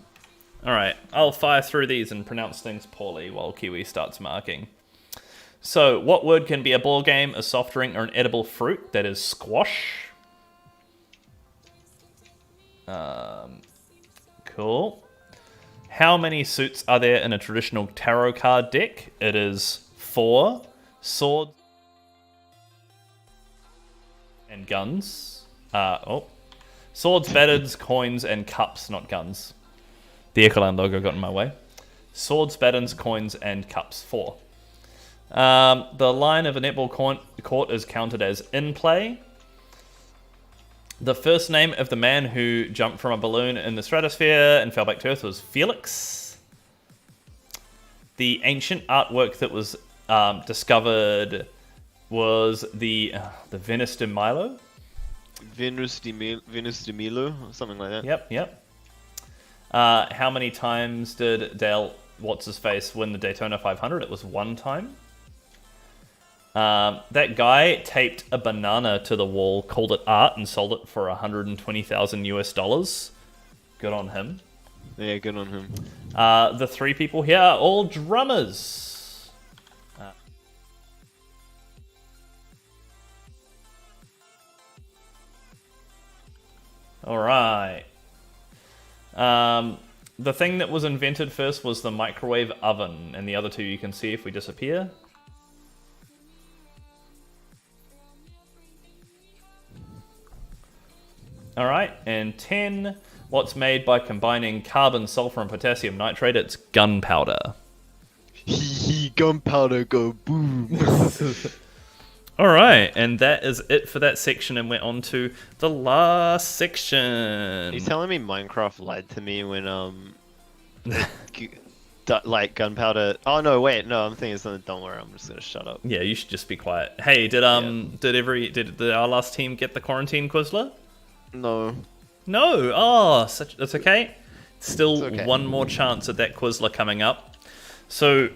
All right, I'll fire through these and pronounce things poorly while Kiwi starts marking. So, what word can be a ball game, a soft drink, or an edible fruit? That is squash. Cool. How many suits are there in a traditional tarot card deck? It is 4. Swords and guns. Swords, batons, coins, and cups, not guns. The EchoLan logo got in my way. Swords, batons, coins, and cups. 4. The line of a netball court is counted as in play. The first name of the man who jumped from a balloon in the stratosphere and fell back to Earth was Felix. The ancient artwork that was discovered was the Venus de Milo. Venus de Milo, or something like that. Yep. How many times did Dale What's-His-Face win the Daytona 500? It was 1 time. That guy taped a banana to the wall, called it art, and sold it for $120,000 US. Good on him. Yeah, good on him. The 3 people here are all drummers. All right. The thing that was invented first was the microwave oven, and the other 2 you can see if we disappear. All right, and 10. What's made by combining carbon, sulfur, and potassium nitrate? It's gunpowder. Gunpowder go boom. All right, and that is it for that section, and we're on to the last section. Are you telling me Minecraft lied to me when like gunpowder? Oh no, wait, no, I'm thinking something. Don't worry, I'm just gonna shut up. Yeah, you should just be quiet. Hey, did did our last team get the quarantine Quizler? No. No. Oh, that's okay. Still It's okay. one more chance at that Quizler coming up. So,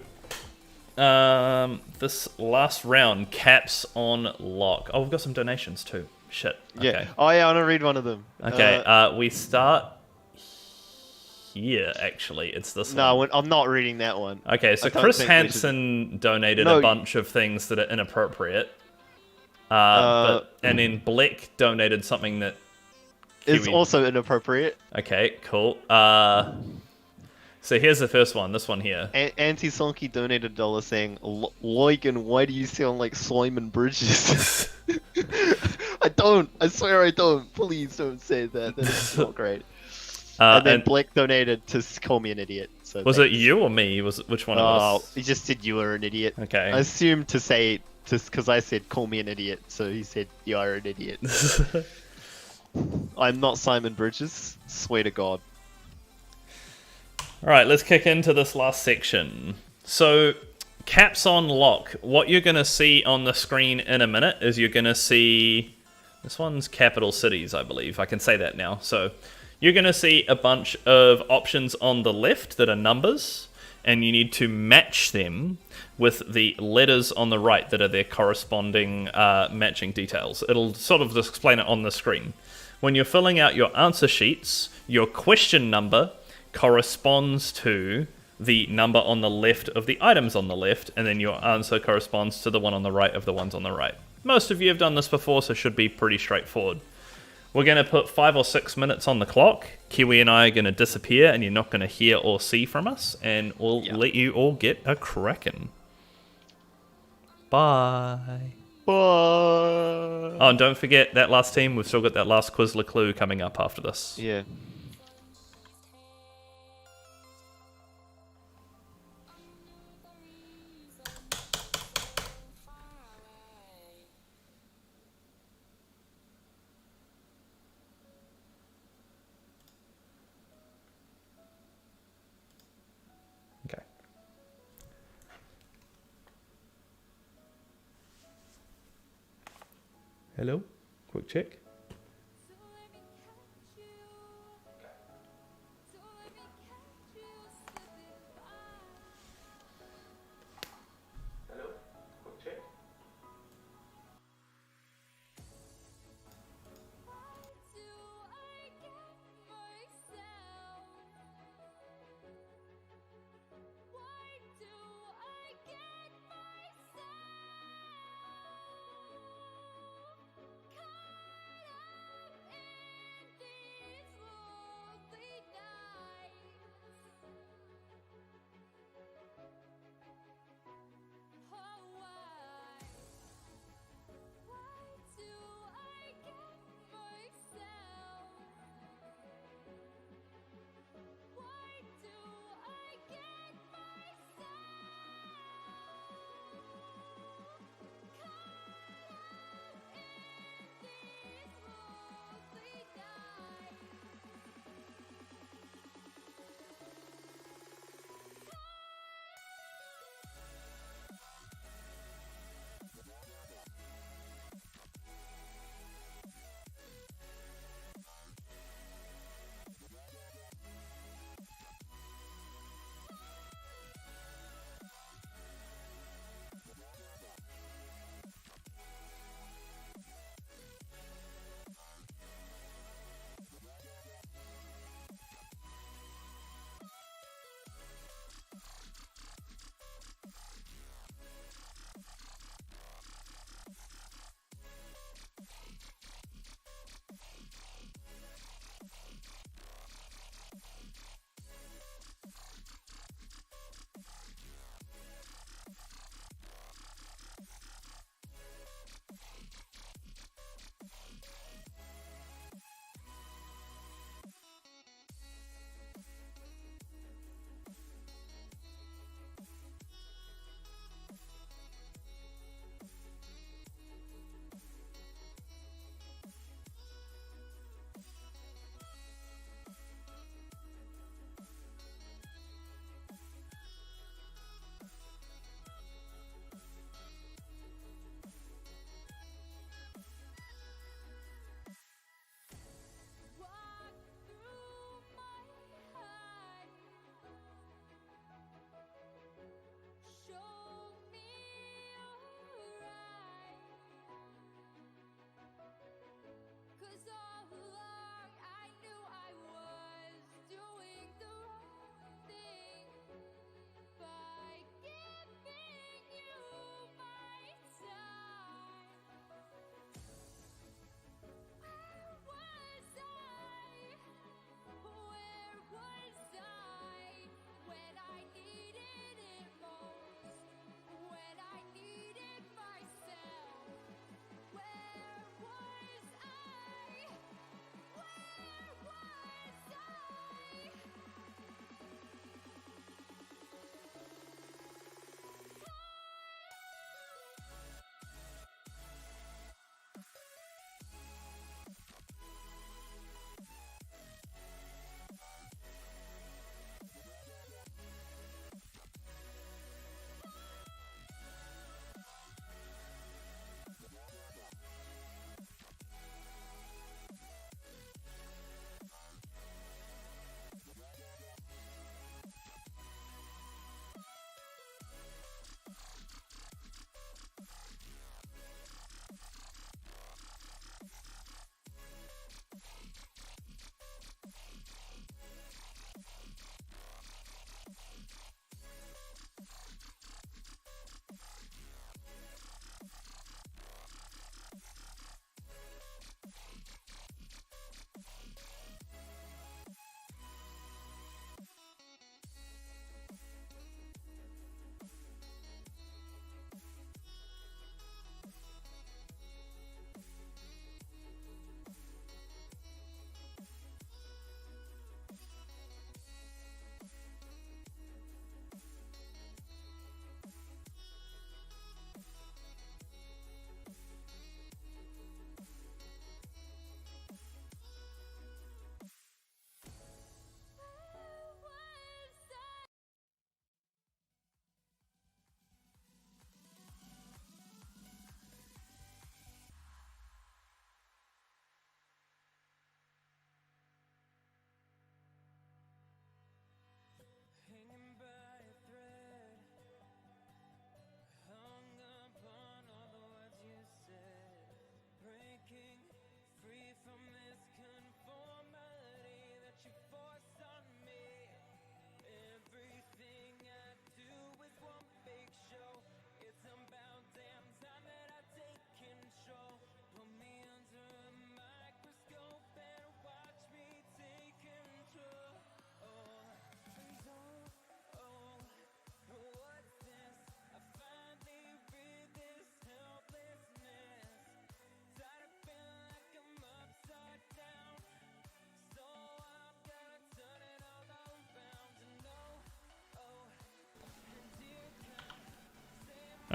this last round caps on lock. Oh, we've got some donations too. Shit. Okay. Yeah. Oh yeah, I want to read one of them. Okay. We start here. Actually, it's this one. No, I'm not reading that one. Okay, so I don't Chris think we should- Hansen donated No, a bunch of things that are inappropriate. And then Bleck donated something that It's Kiwi- also inappropriate. Okay, cool. So here's the first one. This one here. Auntie Sonky donated $1 saying, Logan, why do you sound like Simon Bridges? I don't. I swear I don't. Please don't say that. That is not great. And then Blake donated to call me an idiot. So was it you or me? Which one of Oh, us? he just said you were an idiot. Okay. I assumed to say, just because I said call me an idiot, so he said you are an idiot. I'm not Simon Bridges. Swear to God. Alright, let's kick into this last section. So, caps on lock. What you're going to see on the screen in a minute is you're going to see... This one's capital cities, I believe. I can say that now. So, you're going to see a bunch of options on the left that are numbers, and you need to match them with the letters on the right that are their corresponding matching details. It'll sort of just explain it on the screen. When you're filling out your answer sheets, your question number corresponds to the number on the left of the items on the left, and then your answer corresponds to the one on the right of the ones on the right. Most of you have done this before, so it should be pretty straightforward. We're going to put 5 or 6 minutes on the clock. Kiwi and I are going to disappear, and you're not going to hear or see from us, and we'll let you all get a crackin'. Bye. Bye. Oh, and don't forget that last team. We've still got that last Quizler clue coming up after this. Yeah. Okay. Hello? Quick check. Hello? Quick check.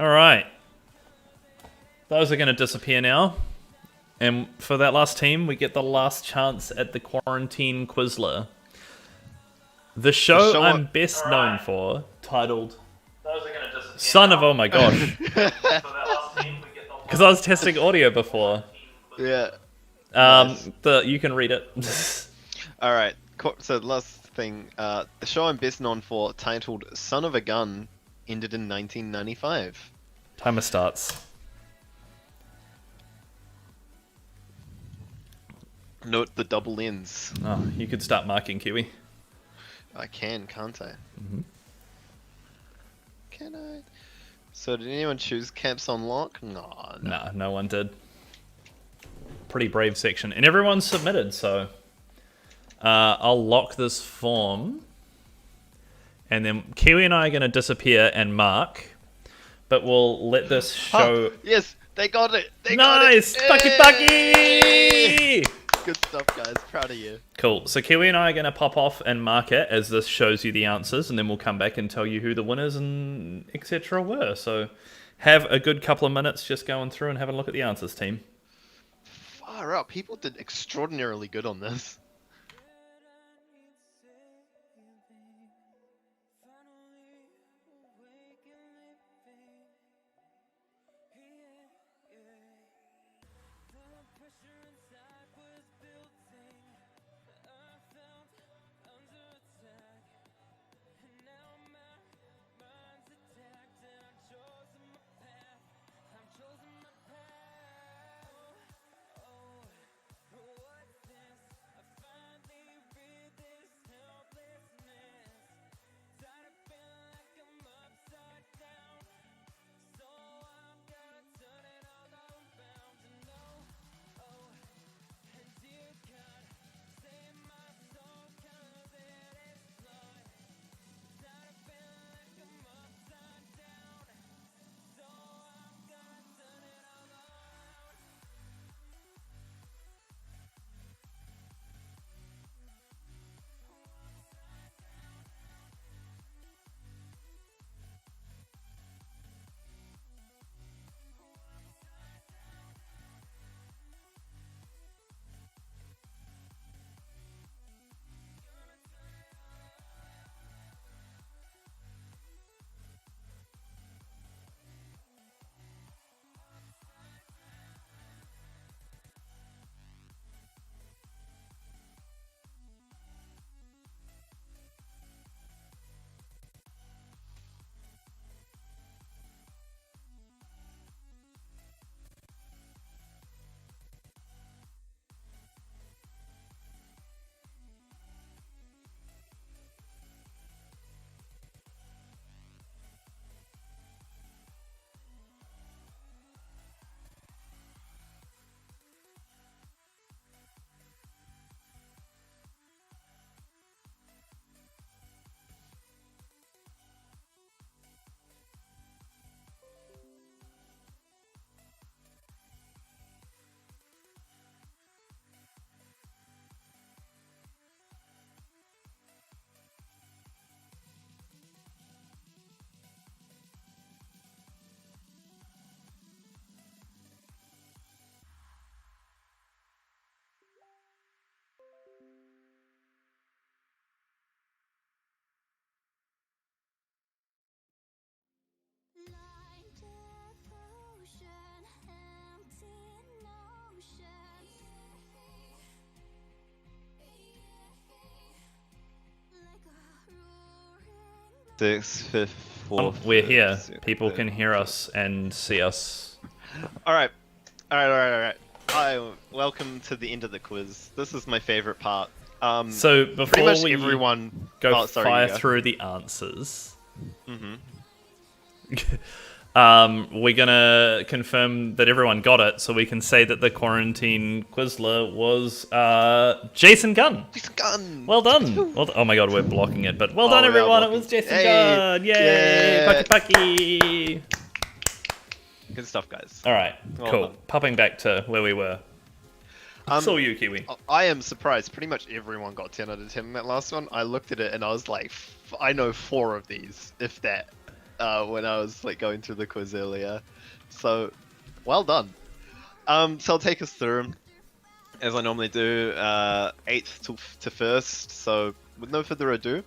All right. Those are going to disappear now. And for that last team, we get the last chance at the Quarantine Quizler. The show I'm best known for, titled Son of Oh My Gosh. Because I was testing audio before. Yeah. Nice. You can read it. All right. So the last thing, the show I'm best known for, titled "Son of a Gun," ended in 1995. Timer starts. Note the double ends. Oh, you could start marking, Kiwi. I can, can't I? Mm-hmm. Can I? So did anyone choose Caps on Lock? No. Nah, no one did. Pretty brave section. And everyone submitted, so... I'll lock this form. And then Kiwi and I are going to disappear and mark. But we'll let this show... Oh, yes, they got it! They nice! got it! Bucky Hey! Bucky! Good stuff, guys. Proud of you. Cool. So Kiwi and I are going to pop off and mark it as this shows you the answers. And then we'll come back and tell you who the winners and etc. were. So have a good couple of minutes just going through and having a look at the answers, team. Far up. People did extraordinarily good on this. Six, fifth, fourth. We're here. Sixth, People fifth. can hear us and see us. All right. Hi, welcome to the end of the quiz. This is my favorite part. So pretty before much we everyone go sorry, fire you go. through the answers, Mhm. we're gonna confirm that everyone got it, so we can say that the Quarantine Quizler was Jason Gunn. Jason Gunn. Well done. Oh my god, we're blocking it, but well Oh, done we are everyone. It blocking. was Jason Hey, Gunn. Yay! yeah. Pucky. Good stuff, guys. All right, Well cool. done. Popping back to where we were. So you, Kiwi. I am surprised. Pretty much everyone got 10 out of 10 in that last one. I looked at it and I was like, I know 4 of these, if that. when I was like going through the quiz earlier. So, well done. So I'll take us through as I normally do, 8th to 1st. So with no further ado,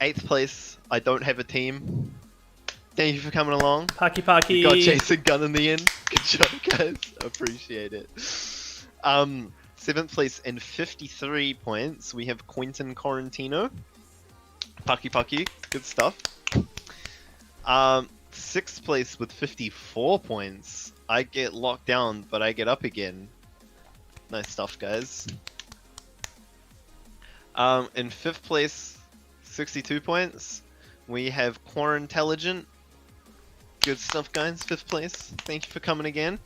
8th place. I don't have a team. Thank you for coming along. Paki Paki. You got Jason Gunn in the end. Good job, guys. Appreciate it. 7th place and 53 points. We have Quentin Correntino. Paki Paki. Good stuff. 6th place with 54 points. I get locked down, but I get up again. Nice stuff, guys. In 5th place, 62 points. We have Quarintelligent. Good stuff, guys. 5th place. Thank you for coming again.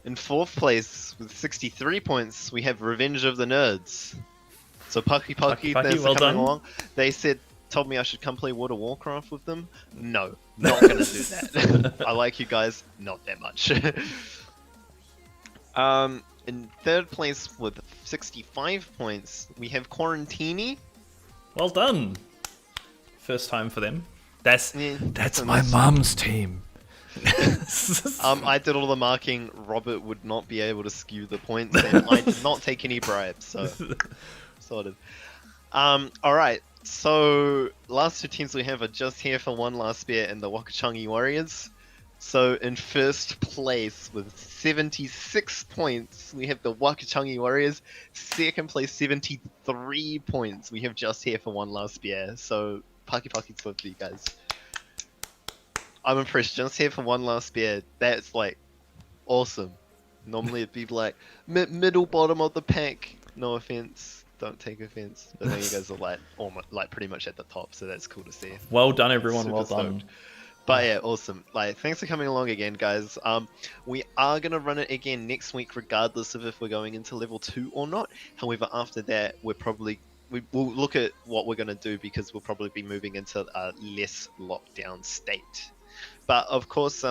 In 4th place, with 63 points, we have Revenge of the Nerds. So Paki Paki, thanks for well coming done. along. They told me I should come play World of Warcraft with them. No, not gonna do that. I like you guys, not that much. In 3rd place with 65 points, we have Quarantini. Well done. First time for them. That's so my nice. mum's team. I did all the marking. Robert would not be able to skew the points, and I did not take any bribes, so sorted. Alright, so last 2 teams we have are just here for one last spear and the Wakachangi Warriors. So in 1st place with 76 points, we have the Wakachangi Warriors. 2nd place, 73 points. We have just here for one last spear. So Paki Paki for you guys. I'm impressed. Just here for one last spear. That's like awesome. Normally it'd be like middle bottom of the pack. No offense. Don't take offense. But then you guys are like almost like pretty much at the top, so that's cool to see. Well done, everyone. Super Well done. stoked. But yeah, awesome. Like, thanks for coming along again, guys. We are gonna run it again next week, regardless of if we're going into level 2 or not. However, after that, we'll look at what we're gonna do because we'll probably be moving into a less lockdown state. But of course,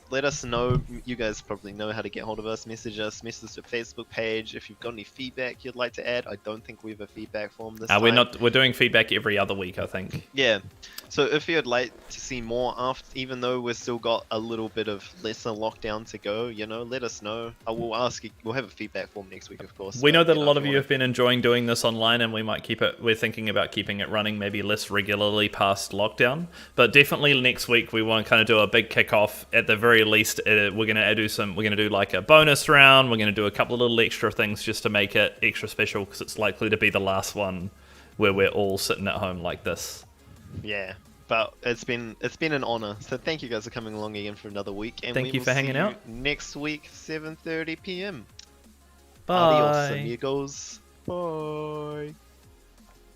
let us know. You guys probably know how to get hold of us. Message us. Message the Facebook page. If you've got any feedback you'd like to add, I don't think we have a feedback form this time. We're doing feedback every other week, I think. Yeah. So if you'd like to see more after, even though we've still got a little bit of lesser lockdown to go, let us know. I will ask. We'll have a feedback form next week, of course. We know that a lot if of you have been enjoying doing this online, and we might keep it. We're thinking about keeping it running maybe less regularly past lockdown, but definitely next week we want to kind of do a big kickoff. At the very least, we're gonna do like a bonus round. We're gonna do a couple of little extra things just to make it extra special because it's likely to be the last one where we're all sitting at home like this. Yeah, but it's been an honor. So thank you guys for coming along again for another week. And Thank we you will for hanging see out. you next week, 7:30 p.m. Bye. Adios, amigos. Bye.